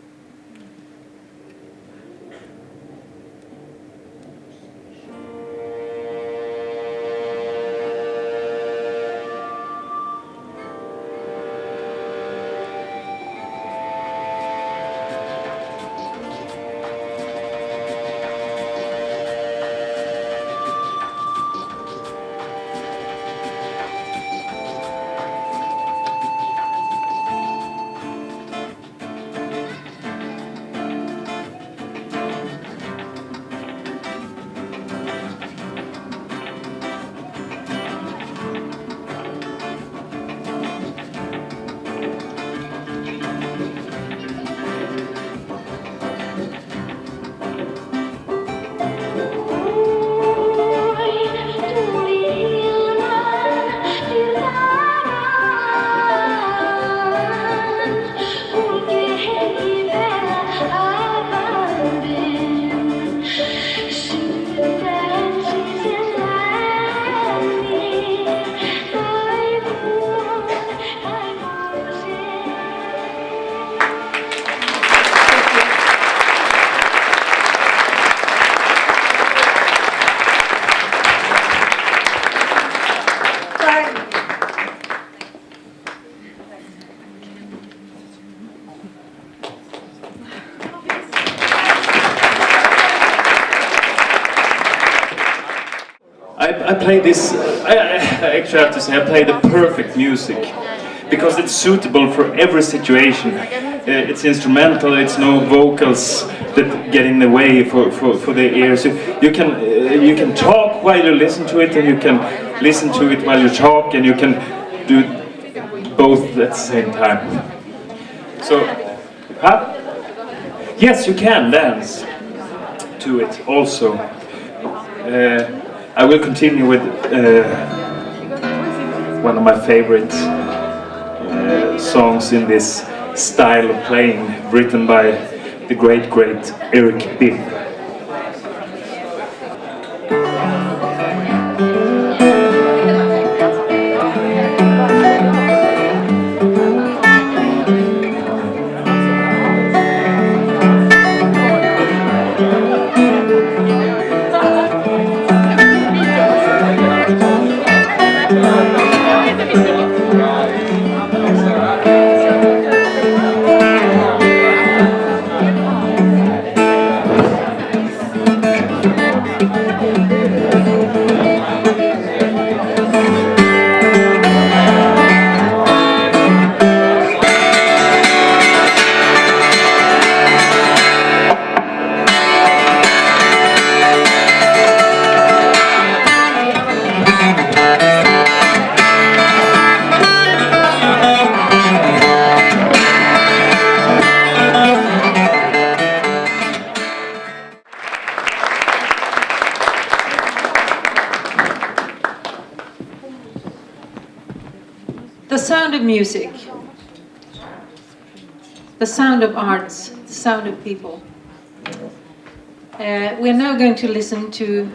I play this, I actually have to say, I play the perfect music because it's suitable for every situation. It's instrumental, it's no vocals that get in the way for the ears. You can talk while you listen to it, and you can listen to it while you talk, and you can do both at the same time. So, yes, you can dance to it also. I will continue with one of my favorite songs in this style of playing, written by the great Eric Bibb. sound of music, the sound of arts, the sound of people. We're now going to listen to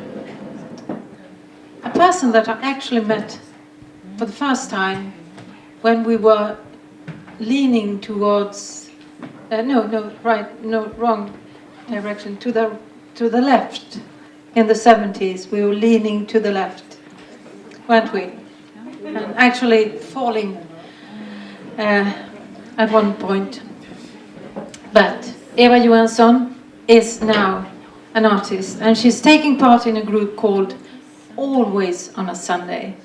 a person that I actually met for the first time when we were leaning towards, wrong direction, to the left. In the 70s, we were leaning to the left, weren't we? And actually falling at one point. But Eva Johansson is now an artist, and she's taking part in a group called Always on a Sunday.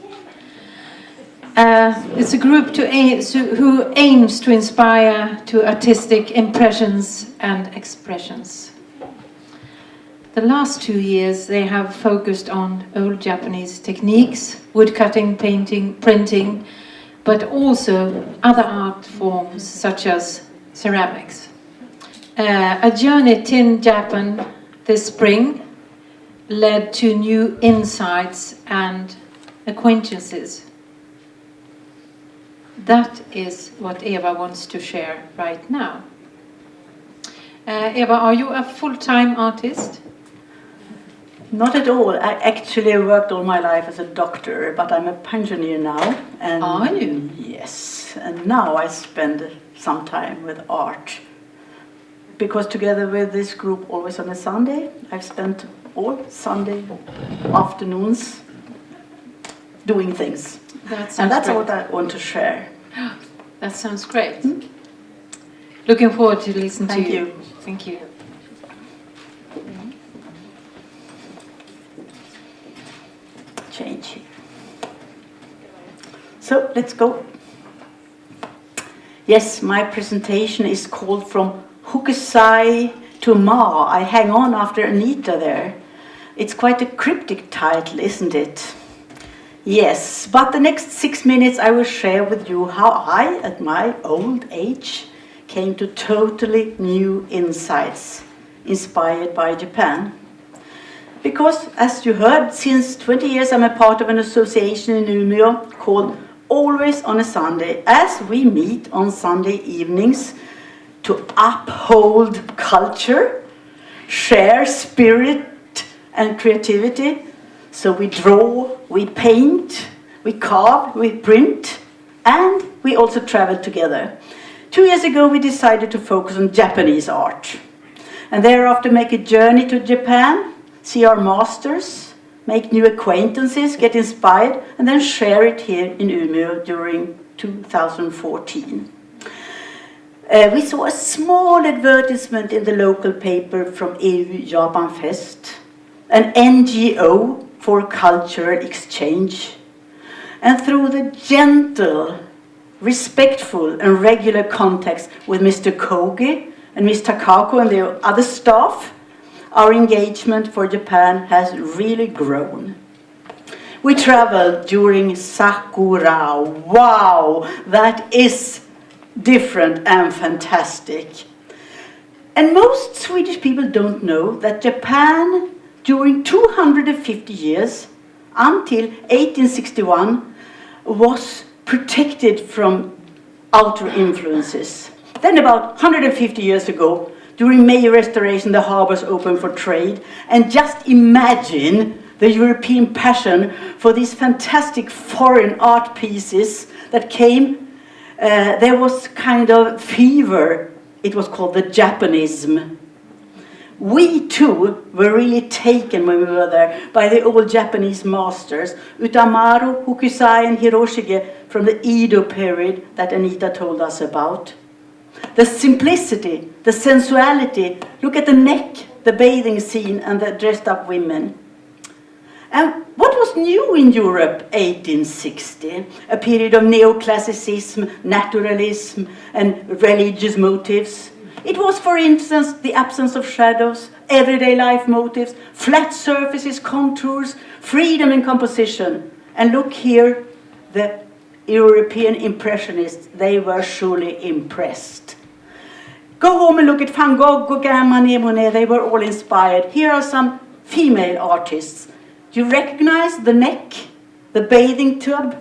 It's a group who aims to inspire to artistic impressions and expressions. The last 2 years they have focused on old Japanese techniques, woodcutting, painting, printing, but also other art forms such as ceramics. A journey to Japan this spring led to new insights and acquaintances. That is what Eva wants to share right now. Eva, are you a full-time artist? Not at all. I actually worked all my life as a doctor, but I'm a pensioner now. And are you? Yes, and now I spend some time with art. Because together with this group, Always on a Sunday, I've spent all Sunday afternoons doing things. And that's what I want to share. That sounds great. Looking forward to listen to you. Thank you. Change here. So let's go. Yes, my presentation is called From Hokusai to Ma. I hang on after Anita there. It's quite a cryptic title, isn't it? Yes, but the next 6 minutes I will share with you how I, at my old age, came to totally new insights inspired by Japan. Because, as you heard, since 20 years I'm a part of an association in Umeå called Always on a Sunday, as we meet on Sunday evenings to uphold culture, share spirit and creativity. So we draw, we paint, we carve, we print, and we also travel together. 2 years ago we decided to focus on Japanese art, and thereafter make a journey to Japan, see our masters, make new acquaintances, get inspired, and then share it here in Umeå during 2014. We saw a small advertisement in the local paper from EU Japan Fest, an NGO for cultural exchange. And through the gentle, respectful and regular contacts with Mr. Kogi and Ms. Takako and the other staff, our engagement for Japan has really grown. We traveled during Sakura. Wow, that is different and fantastic. And most Swedish people don't know that Japan, during 250 years, until 1861, was protected from outer influences. Then about 150 years ago, during Meiji Restoration, the harbors opened for trade. And just imagine the European passion for these fantastic foreign art pieces that came. There was kind of fever. It was called the Japanism. We too were really taken when we were there by the old Japanese masters, Utamaru, Hokusai and Hiroshige from the Edo period that Anita told us about. The simplicity, the sensuality, look at the neck, the bathing scene and the dressed up women. And what was new in Europe 1860? A period of neoclassicism, naturalism and religious motives. It was, for instance, the absence of shadows, everyday life motives, flat surfaces, contours, freedom in composition. And look here, the European Impressionists, they were surely impressed. Go home and look at Van Gogh, Gauguin, Manet, Monet, they were all inspired. Here are some female artists. Do you recognize the neck, the bathing tub,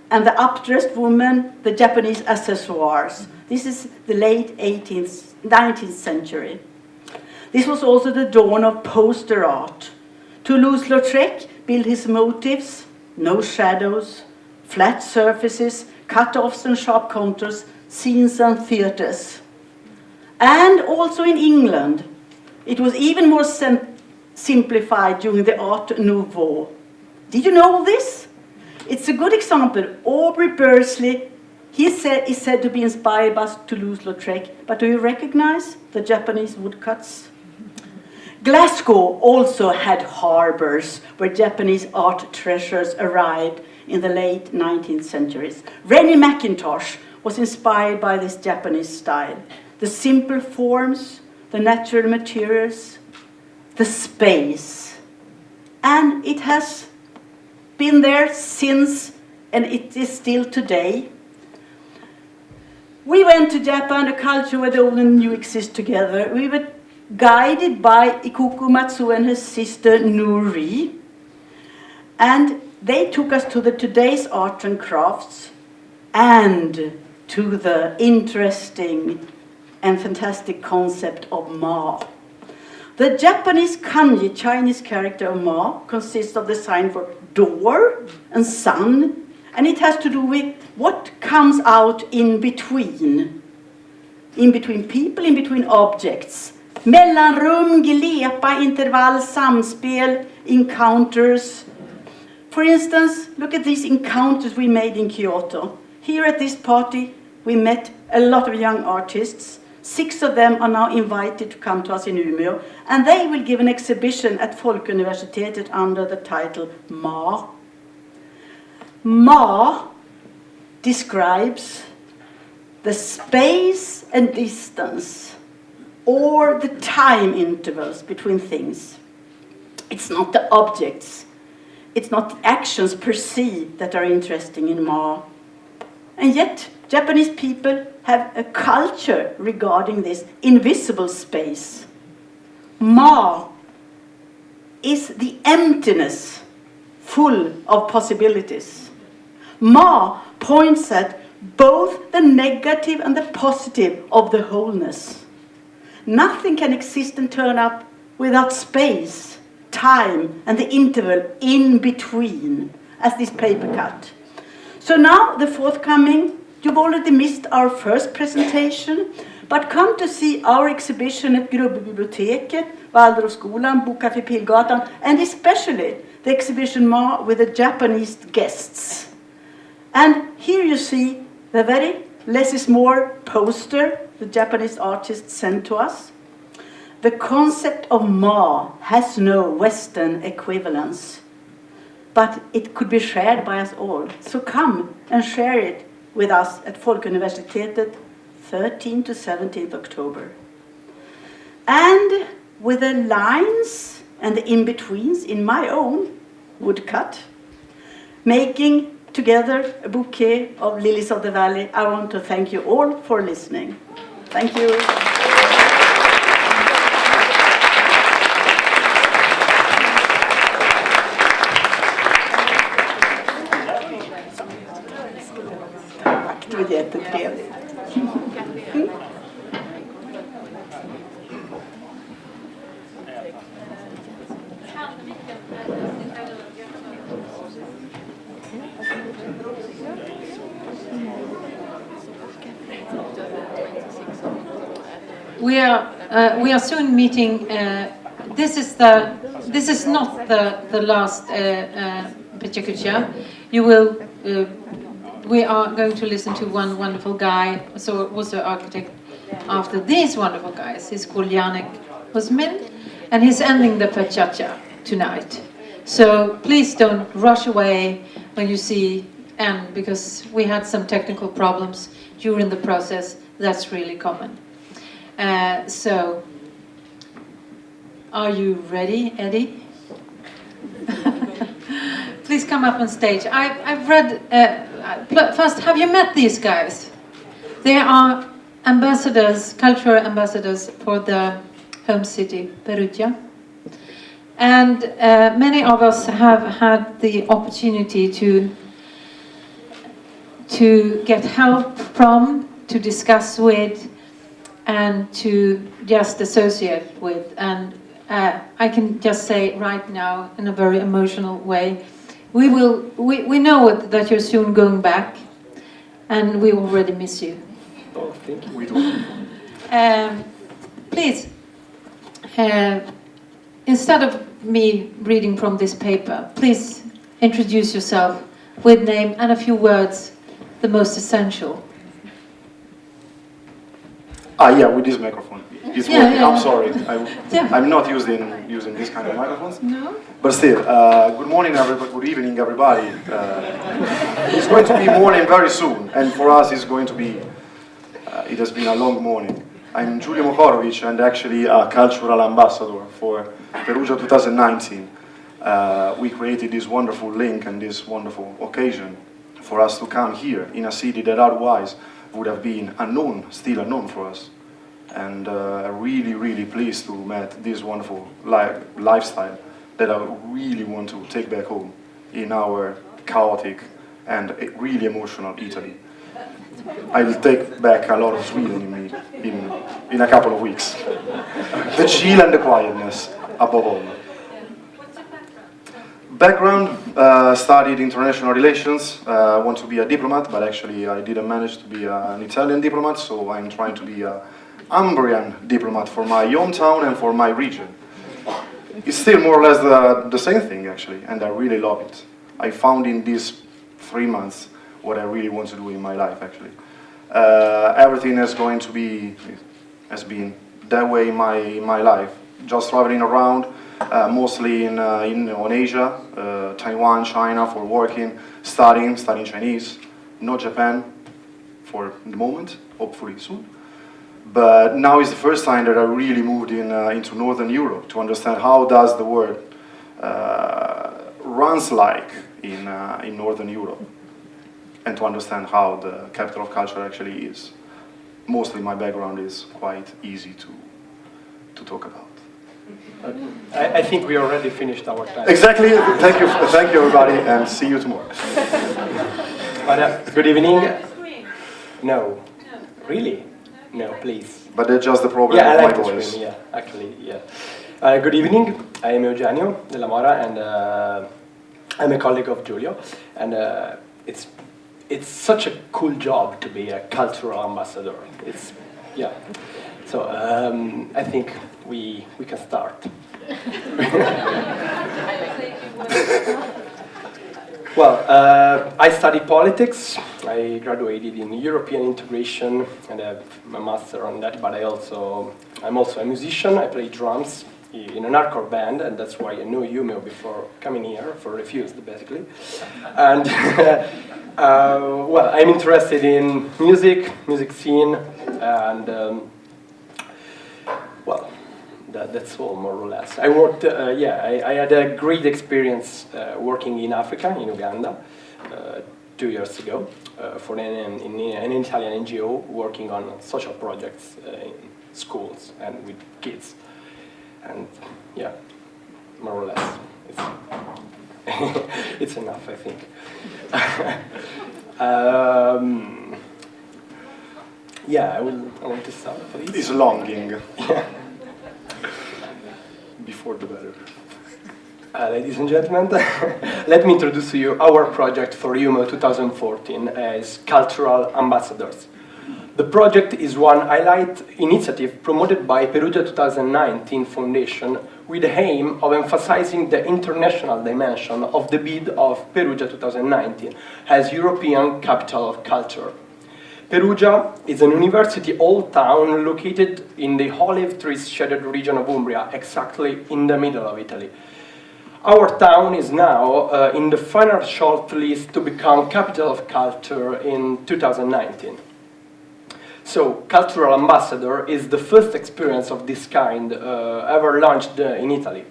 and the updressed woman, the Japanese accessoires. This is the late 19th century. This was also the dawn of poster art. Toulouse-Lautrec built his motifs, no shadows, flat surfaces, cut-offs and sharp contours, scenes and theatres. And also in England, it was even more simplified during the Art Nouveau. Did you know this? It's a good example. Aubrey Bursley, is said to be inspired by Toulouse-Lautrec, but do you recognize the Japanese woodcuts? Glasgow also had harbors where Japanese art treasures arrived in the late 19th centuries. Rennie Mackintosh was inspired by this Japanese style. The simple forms, the natural materials, the space. And it has been there since, and it is still today. We went to Japan, a culture where the old and new exist together. We were guided by Ikuko Matsui and her sister Nuri. And they took us to the today's arts and crafts and to the interesting and fantastic concept of Ma. The Japanese kanji, Chinese character of Ma, consists of the sign for door and sun, and it has to do with what comes out in between people, in between objects. Mellanrum, gelepa, intervall, samspel, encounters. For instance, look at these encounters we made in Kyoto. Here at this party, we met a lot of young artists. 6 of them are now invited to come to us in Umeå, and they will give an exhibition at Folkeuniversitetet under the title Ma. Ma describes the space and distance, or the time intervals between things. It's not the objects, it's not the actions per se that are interesting in Ma. And yet, Japanese people have a culture regarding this invisible space. Ma is the emptiness full of possibilities. Ma points at both the negative and the positive of the wholeness. Nothing can exist and turn up without space, time, and the interval in between, as this paper cut. So now, the forthcoming, you've already missed our first presentation, but come to see our exhibition at Grubbebiblioteket, Waldorfskolan, Bokcafé Pilgatan, and especially the exhibition Ma with the Japanese guests. And here you see the very less is more poster the Japanese artist sent to us. The concept of Ma has no Western equivalence, but it could be shared by us all. So come and share it with us at Folkeuniversitetet 13th to 17th October. And with the lines and the in-betweens in my own woodcut, making together a bouquet of lilies of the valley, I want to thank you all for listening. Thank you. Det var jättetrevligt. We are soon meeting. This is not the last PechaKucha. You will. We are going to listen to one wonderful guy, so also architect. After these wonderful guys, he's called Janek Ozmin, and he's ending the PechaKucha tonight. So please don't rush away when you see end, because we had some technical problems during the process. That's really common. So, are you ready, Eddie? Please come up on stage. I've read, first, have you met these guys? They are ambassadors, cultural ambassadors for the home city, Perugia. And many of us have had the opportunity to to get help from, to discuss with, and to just associate with. And I can just say right now, in a very emotional way, we know that you're soon going back, and we already miss you. Oh, thank you. We do. Please, instead of me reading from this paper, please introduce yourself with name and a few words, the most essential. Yeah, with this microphone. It's Yeah, working. yeah, I'm yeah. sorry. Yeah. I'm not using this kind of microphones. No? But still, good morning, everybody. Good evening, everybody. It's going to be morning very soon, and for us, it's going to be. It has been a long morning. I'm Giulio Mohovrovich, and actually a cultural ambassador for Perugia 2019. We created this wonderful link and this wonderful occasion for us to come here in a city that otherwise would have been unknown, still unknown for us. And really, really pleased to meet this wonderful lifestyle that I really want to take back home in our chaotic and really emotional Italy. I will take back a lot of Sweden in me in a couple of weeks. The chill and the quietness, above all. Background, studied international relations, want to be a diplomat, but actually I didn't manage to be an Italian diplomat, so I'm trying to be an Umbrian diplomat for my hometown and for my region. It's still more or less the same thing, actually, and I really love it. I found in these 3 months what I really want to do in my life, actually. Everything has been that way in my life. Just traveling around, mostly on Asia, Taiwan, China for working, studying Chinese, not Japan for the moment, hopefully soon. But now is the first time that I really moved into Northern Europe to understand how does the world runs like in Northern Europe, and to understand how the capital of culture actually is. Mostly my background is quite easy to talk about. I think we already finished our time. Exactly. Thank you, everybody, and see you tomorrow. Good evening. No. Really? No, please. But that's just the problem Yeah, I with like my the voice. screen, yeah, actually, yeah. Good evening, I am Eugenio Della Mora, and I'm a colleague of Giulio, and it's such a cool job to be a cultural ambassador. Yeah. So I think we can start. Well, I studied politics. I graduated in European integration and have a master on that. But I'm also a musician. I play drums in an hardcore band, and that's why I knew Umeå before coming here, for Refused, basically. And well, I'm interested in music scene, and well, that's all, more or less. I worked, I had a great experience working in Africa, in Uganda, 2 years ago, for an Italian NGO working on social projects in schools and with kids. And yeah, more or less, it's enough, I think. Yeah, I want to start, please. It's longing. Yeah. Before the better. Ladies and gentlemen, let me introduce to you our project for Umeå 2014 as Cultural Ambassadors. The project is one highlight initiative promoted by Perugia 2019 Foundation with the aim of emphasizing the international dimension of the bid of Perugia 2019 as European Capital of Culture. Perugia is an university old town located in the olive trees shaded region of Umbria, exactly in the middle of Italy. Our town is now in the final short list to become Capital of Culture in 2019. So, Cultural Ambassador is the first experience of this kind ever launched in Italy.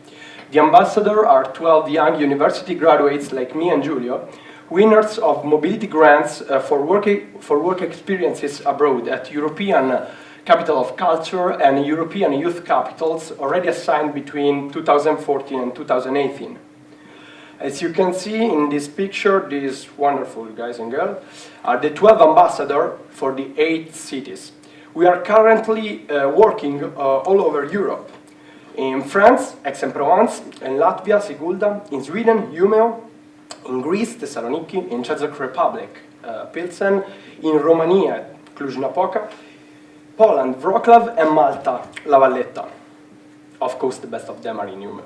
The ambassadors are 12 young university graduates like me and Giulio, winners of mobility grants for work experiences abroad at European Capital of Culture and European Youth Capitals already assigned between 2014 and 2018. As you can see in this picture, these wonderful guys and girls are the 12 ambassadors for the 8 cities. We are currently working all over Europe. In France, Aix-en-Provence, in Latvia, Sigulda, in Sweden, Umeå, in Greece, Thessaloniki, in Czech Republic, Pilsen, in Romania, Cluj-Napoca, Poland, Wrocław, and Malta, La Valletta. Of course, the best of them are in Umeå.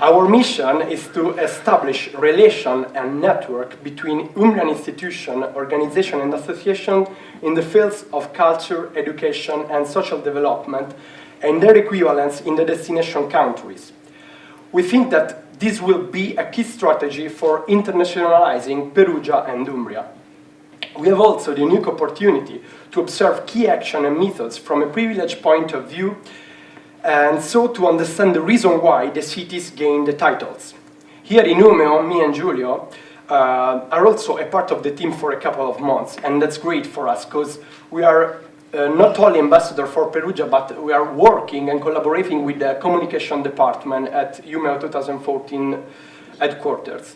Our mission is to establish relation and network between Umbrian institution, organization, and association in the fields of culture, education, and social development, and their equivalents in the destination countries. We think that this will be a key strategy for internationalizing Perugia and Umbria. We have also the unique opportunity to observe key action and methods from a privileged point of view, and so to understand the reason why the cities gain the titles. Here in Umeå, me and Giulio are also a part of the team for a couple of months, and that's great for us because we are not only ambassador for Perugia, but we are working and collaborating with the communication department at Umeå 2014 headquarters.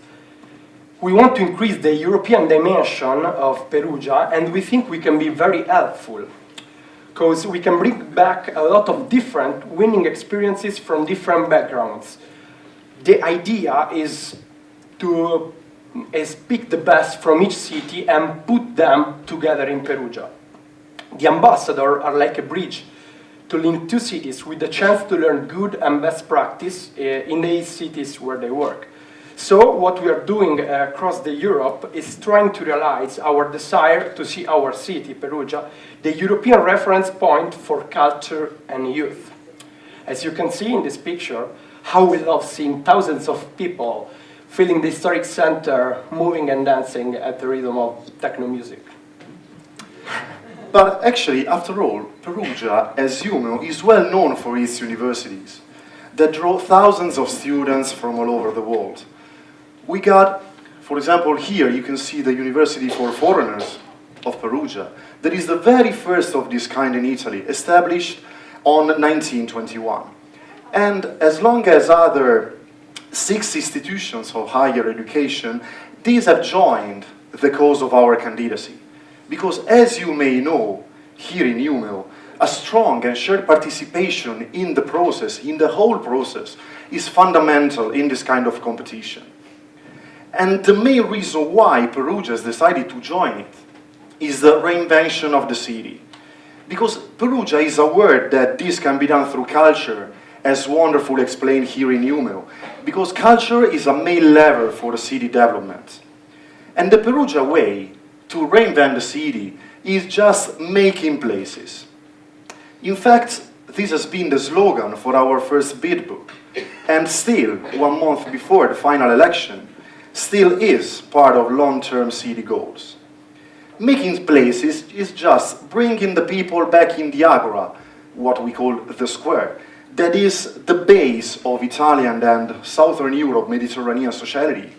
We want to increase the European dimension of Perugia, and we think we can be very helpful because we can bring back a lot of different winning experiences from different backgrounds. The idea is to pick the best from each city and put them together in Perugia. The ambassadors are like a bridge to link 2 cities with the chance to learn good and best practice in the cities where they work. So what we are doing across the Europe is trying to realize our desire to see our city, Perugia, the European reference point for culture and youth. As you can see in this picture, how we love seeing thousands of people filling the historic center, moving and dancing at the rhythm of techno music. But actually, after all, Perugia, as Umeå, is well known for its universities that draw thousands of students from all over the world. We got, for example, here you can see the University for Foreigners of Perugia. That is the very first of this kind in Italy, established on 1921. And as long as other 6 institutions of higher education, these have joined the cause of our candidacy. Because as you may know, here in Umeå, a strong and shared participation in the process, in the whole process, is fundamental in this kind of competition. And the main reason why Perugia has decided to join it is the reinvention of the city. Because Perugia is aware that this can be done through culture, as wonderfully explained here in Umeå. Because culture is a main lever for the city development. And the Perugia way to reinvent the city is just making places. In fact, this has been the slogan for our first bid book. And still, 1 month before the final election, still is part of long-term city goals. Making places is just bringing the people back in the agora, what we call the square. That is the base of Italian and Southern Europe Mediterranean sociality,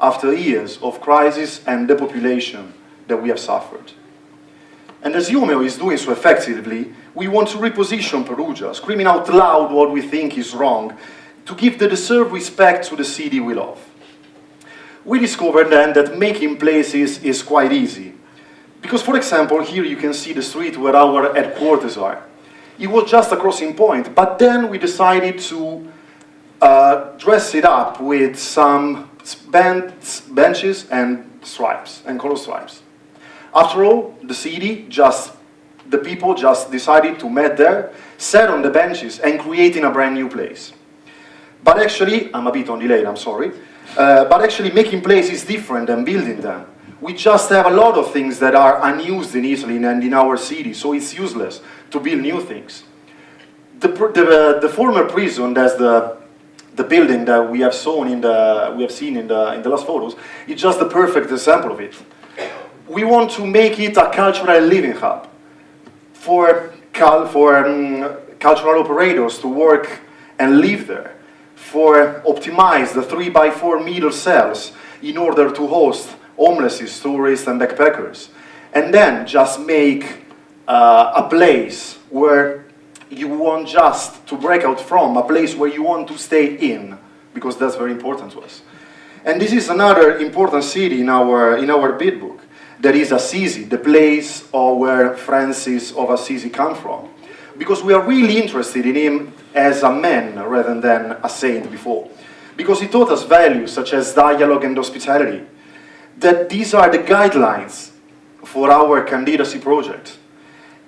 after years of crisis and depopulation that we have suffered. And as Umeå is doing so effectively, we want to reposition Perugia, screaming out loud what we think is wrong, to give the deserved respect to the city we love. We discovered then that making places is quite easy. Because, for example, here you can see the street where our headquarters are. It was just a crossing point, but then we decided to dress it up with some benches and stripes, and color stripes. After all, the people just decided to meet there, sat on the benches, and creating a brand new place. But actually, I'm a bit on delay, I'm sorry. But actually making places different than building them. We just have a lot of things that are unused in Italy and in our city, so it's useless to build new things. The former prison, that's the building that we have seen in the last photos, is just the perfect example of it. We want to make it a cultural living hub for cultural operators to work and live there, for optimize the 3x4 meter cells in order to host homeless, tourists and backpackers, and then just make a place where you want just to break out from, a place where you want to stay in, because that's very important to us. And this is another important city in our bid book. That is Assisi, the place where Francis of Assisi come from. Because we are really interested in him as a man rather than a saint before. Because he taught us values such as dialogue and hospitality. That these are the guidelines for our candidacy project.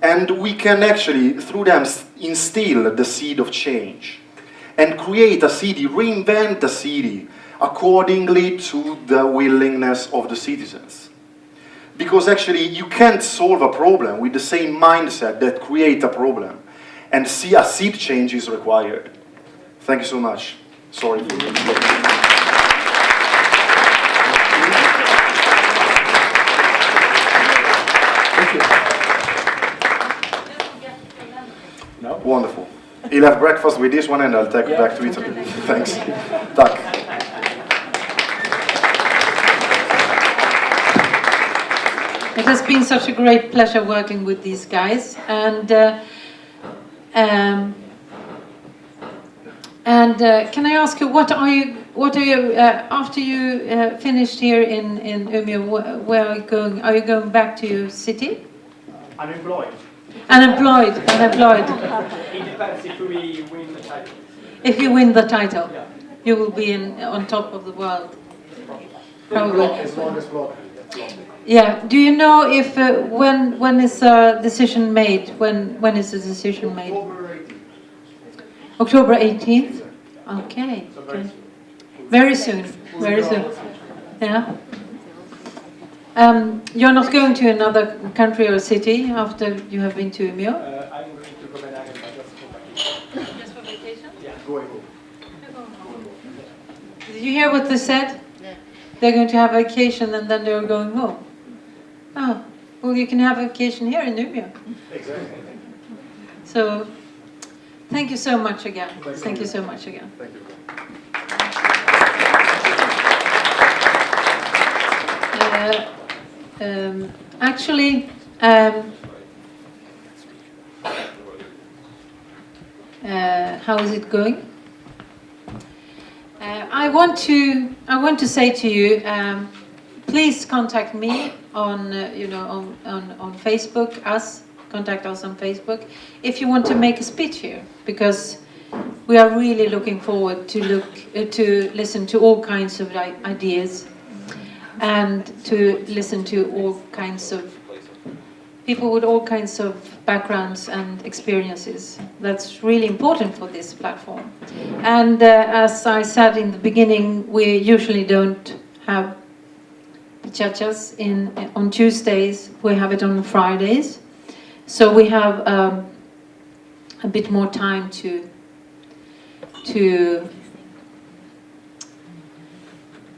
And we can actually, through them, instill the seed of change. And create a city, reinvent the city accordingly to the willingness of the citizens. Because actually you can't solve a problem with the same mindset that create a problem. And see a seed change is required. Thank you so much. Sorry for No? Wonderful. He'll have breakfast with this one and I'll take it back to Italy. Thanks. Tack. It has been such a great pleasure working with these guys, and can I ask you, what are you after you finished here in Umeå? Where are you going? Are you going back to your city? Unemployed. Unemployed. It depends if we win the title. If you win the title, Yeah. you will be on top of the world. Probably. As long as block. Yeah. Do you know if when is a decision made? When is the decision made? October 18th. Okay. Very soon. Very soon. Yeah. You're not going to another country or city after you have been to Umeå? I'm going to Copenhagen, but just for vacation. Just for vacation? Yeah. Did you hear what they said? They're going to have a vacation and then they're going home. Oh, well, you can have a vacation here in Umeå. Exactly. So, thank you so much again. Thank you so much again. Thank you. Actually, how is it going? I want to say to you, please contact me on on Facebook. Contact us on Facebook if you want to make a speech here, because we are really looking forward to listen to all kinds of ideas and to listen to all kinds of people with all kinds of backgrounds and experiences. That's really important for this platform. And as I said in the beginning, we usually don't have PechaKuchas on Tuesdays. We have it on Fridays. So we have a bit more time to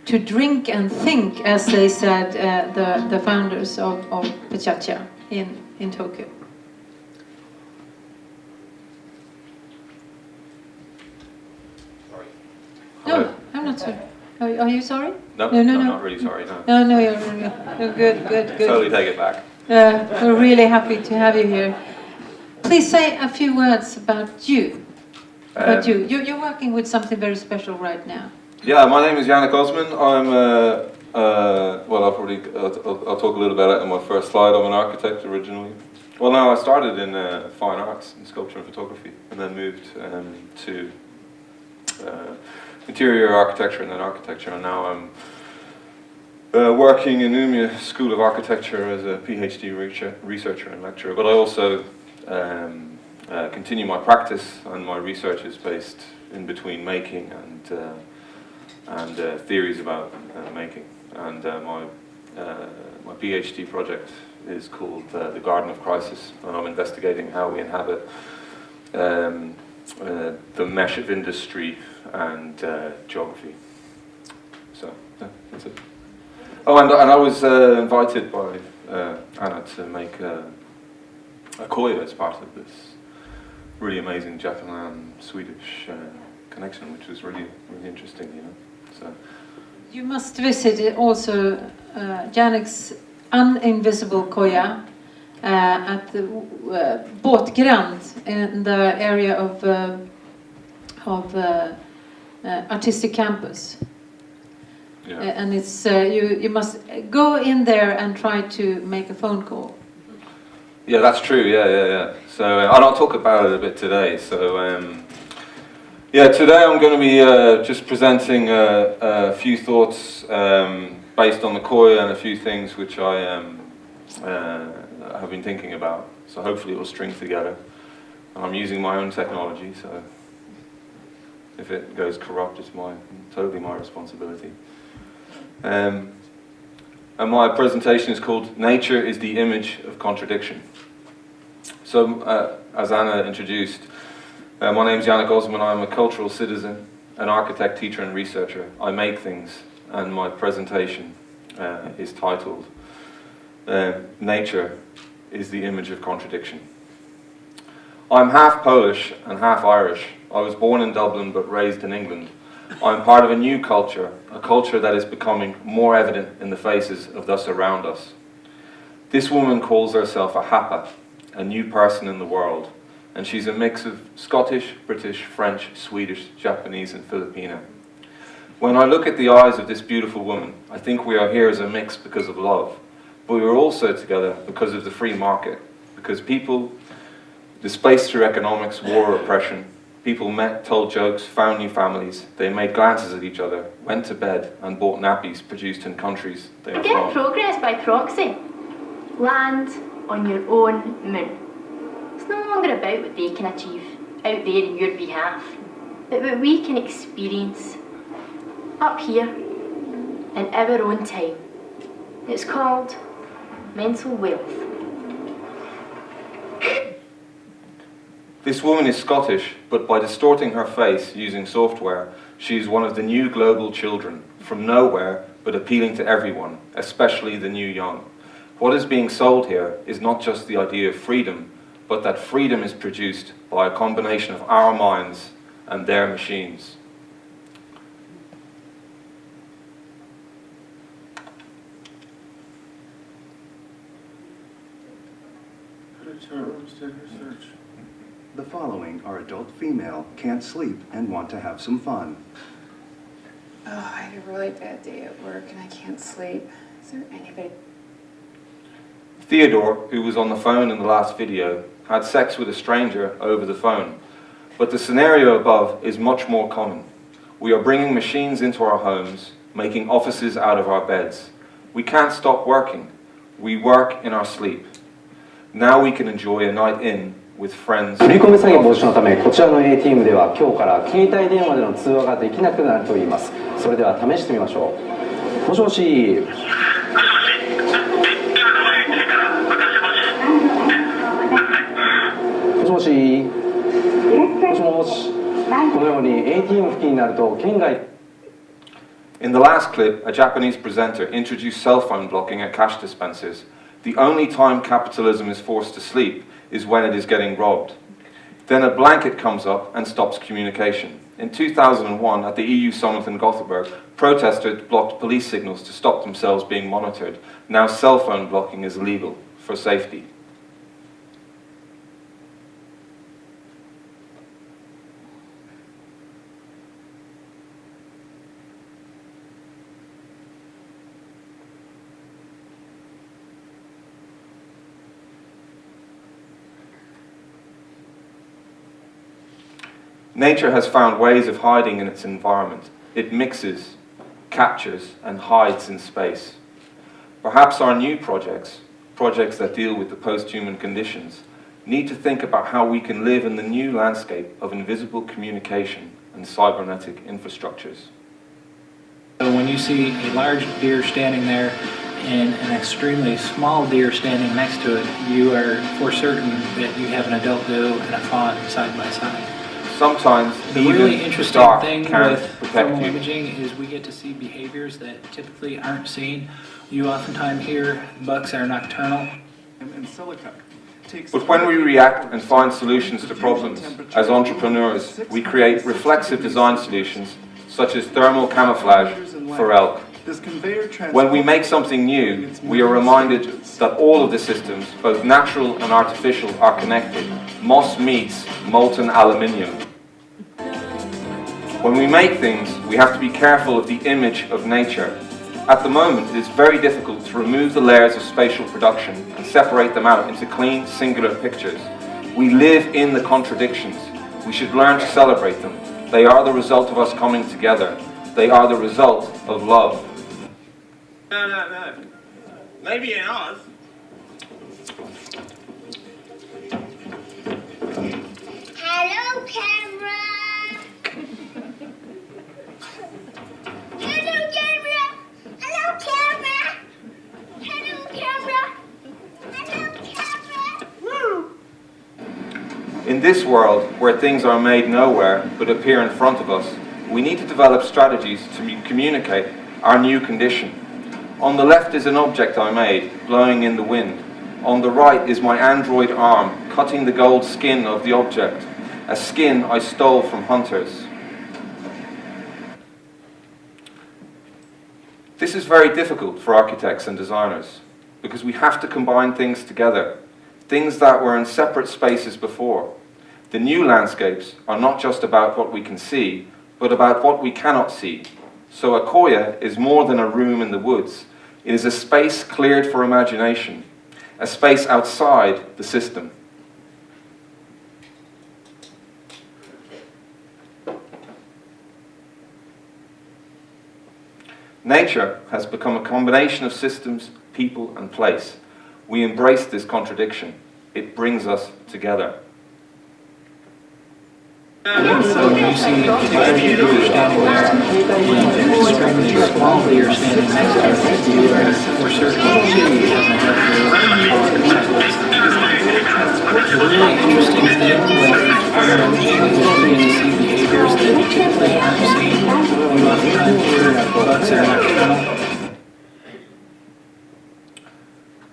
drink and think, as they said, the founders of PechaKucha in Tokyo. Sorry. No, I'm not sorry. Are you sorry? No, no, I'm not really sorry, no. No, you're good. Totally take it back. We're really happy to have you here. Please say a few words about you. You're working with something very special right now. Yeah, my name is Janek Ozmin. I'm, well, I'll talk a little about it in my first slide. I'm an architect originally. Well, no, I started in fine arts, in sculpture and photography, and then moved to interior architecture and then architecture, and now I'm working in Umeå School of Architecture as a PhD researcher and lecturer, but I also continue my practice, and my research is based in between making and theories about making. And my PhD project is called The Garden of Crisis, and I'm investigating how we inhabit the mesh of industry and geography. So, yeah, that's it. Oh, and I was invited by Anna to make a Koja as part of this really amazing Japan-Swedish connection, which was really interesting, you know. So you must visit also Janek's uninvisible Koja at the Båtgrand in the area of Artistic Campus. Yeah. And it's you must go in there and try to make a phone call. Yeah, that's true. Yeah. So and I'll talk about it a bit today. So yeah, today I'm going to be just presenting a few thoughts based on the Koja and a few things which I have been thinking about. So hopefully it will string together. I'm using my own technology, so if it goes corrupt, it's totally my responsibility. And my presentation is called "Nature is the Image of Contradiction." So, as Anna introduced, my name is Janek Ozmin. I'm a cultural citizen, an architect, teacher, and researcher. I make things, and my presentation is titled "Nature is the Image of Contradiction." I'm half Polish and half Irish. I was born in Dublin but raised in England. I'm part of a new culture, a culture that is becoming more evident in the faces of those around us. This woman calls herself a Hapa, a new person in the world, and she's a mix of Scottish, British, French, Swedish, Japanese, and Filipino. When I look at the eyes of this beautiful woman, I think we are here as a mix because of love, but we are also together because of the free market, because people displaced through economics, war, or oppression, people met, told jokes, found new families, they made glances at each other, went to bed, and bought nappies produced in countries they are Forget from. progress by proxy. Land on your own moon. It's no longer about what they can achieve out there in your behalf, but what we can experience up here in our own time. It's called mental wealth. This woman is Scottish, but by distorting her face using software, she is one of the new global children, from nowhere, but appealing to everyone, especially the new young. What is being sold here is not just the idea of freedom, but that freedom is produced by a combination of our minds and their machines. The following are adult female, can't sleep, and want to have some fun. Oh, I had a really bad day at work and I can't sleep. Is there anybody? Theodore, who was on the phone in the last video, had sex with a stranger over the phone. But the scenario above is much more common. We are bringing machines into our homes, making offices out of our beds. We can't stop working. We work in our sleep. Now we can enjoy a night in with friends. 振り込み詐欺防止のため、こちらの ATM では今日から携帯電話での通話ができなくなるといいます。それでは試してみましょう。もしもし。もしもし。もしもし。このように ATM 付近になると県外。In the last clip, a Japanese presenter introduced cell phone blocking at cash dispensers. The only time capitalism is forced to sleep is when it is getting robbed. Then a blanket comes up and stops communication. In 2001, at the EU summit in Gothenburg, protesters blocked police signals to stop themselves being monitored. Now cell phone blocking is illegal for safety. Nature has found ways of hiding in its environment. It mixes, captures, and hides in space. Perhaps our new projects that deal with the post-human conditions, need to think about how we can live in the new landscape of invisible communication and cybernetic infrastructures. So when you see a large deer standing there and an extremely small deer standing next to it, you are for certain that you have an adult doe and a fawn side by side. Sometimes the even really interesting dark thing can with protect thermal you. imaging is we get to see behaviors that typically aren't seen. You oftentimes hear bucks are nocturnal. But when we react and find solutions to problems, as entrepreneurs, we create reflexive design solutions, such as thermal camouflage for elk. This conveyor When we make something new, we are reminded that all of the systems, both natural and artificial, are connected. Moss meets molten aluminium. When we make things, we have to be careful of the image of nature. At the moment, it is very difficult to remove the layers of spatial production and separate them out into clean, singular pictures. We live in the contradictions. We should learn to celebrate them. They are the result of us coming together. They are the result of love. No. Maybe in Oz. Hello, camera. Hello, camera. Hello, camera. Hello, camera. Hello, camera. In this world, where things are made nowhere but appear in front of us, we need to develop strategies to communicate our new condition. On the left is an object I made, blowing in the wind. On the right is my android arm, cutting the gold skin of the object, a skin I stole from hunters. This is very difficult for architects and designers, because we have to combine things together, things that were in separate spaces before. The new landscapes are not just about what we can see, but about what we cannot see. So a Koja is more than a room in the woods. It is a space cleared for imagination, a space outside the system. Nature has become a combination of systems, people, and place. We embrace this contradiction. It brings us together. So when you see a deer standing there, and extremely small deer standing next to it, you are for certain it doesn't have the really interesting thing with photography is you get to see behaviors that you typically aren't seen. You oftentimes hear bugs that are not kennel.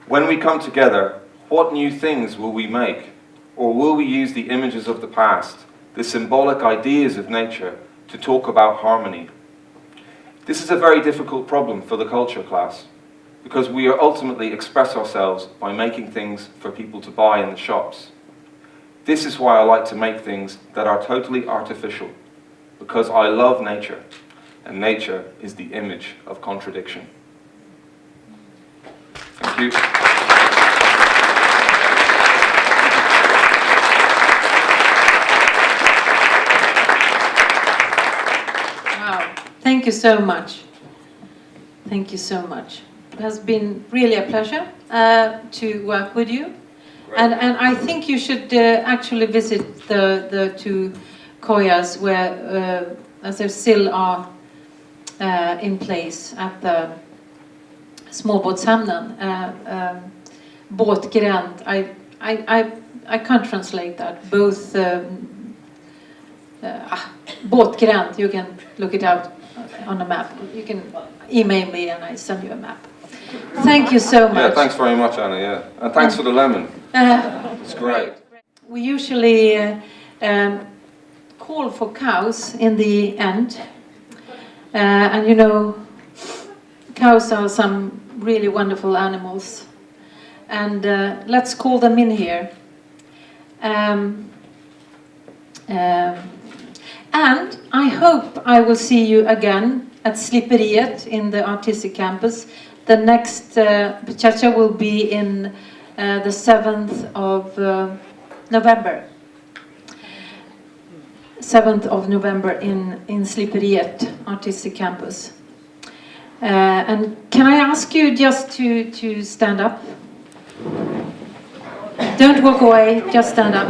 When we come together, what new things will we make? Or will we use the images of the past, the symbolic ideas of nature, to talk about harmony? This is a very difficult problem for the culture class, because we ultimately express ourselves by making things for people to buy in the shops. This is why I like to make things that are totally artificial, because I love nature, and nature is the image of contradiction. Thank you. Thank you so much. Thank you so much. It has been really a pleasure to work with you. And I think you should actually visit the two Kojas where as they still are in place at the småbåtshamnen. Båtgränd. I can't translate that. Both båtgränd, you can look it out on a map. You can email me and I send you a map. Thank you so much. Yeah, thanks very much, Anna, yeah. And thanks for the lemon. It's great. We usually call for cows in the end. And you know, cows are some really wonderful animals. And let's call them in here. And I hope I will see you again at Slipperiet in the Artistic Campus. The next PechaKucha will be in the 7th of November. 7th of November in Slipperiet Artistic Campus. And can I ask you just to stand up? Don't walk away, just stand up.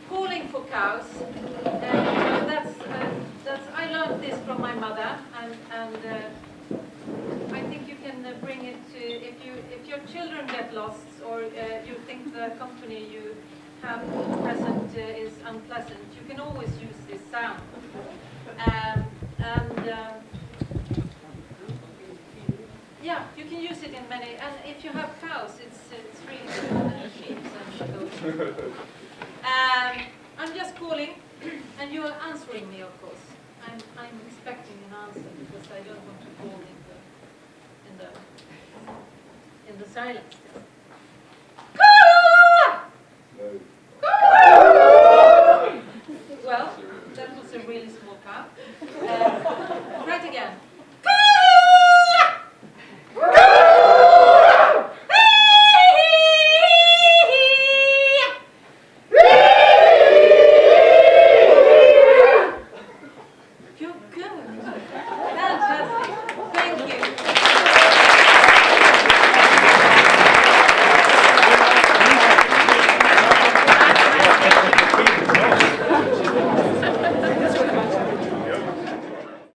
Calling for cows. That's I learned this from my mother, and I think you can bring it to if your children get lost or you think the company you have present is unpleasant, you can always use this sound. Yeah, you can use it in many, and if you have cows, it's really good, and sheep and goats. I'm just calling, and you are answering me, of course. I'm expecting an answer because I don't want to call in the silence.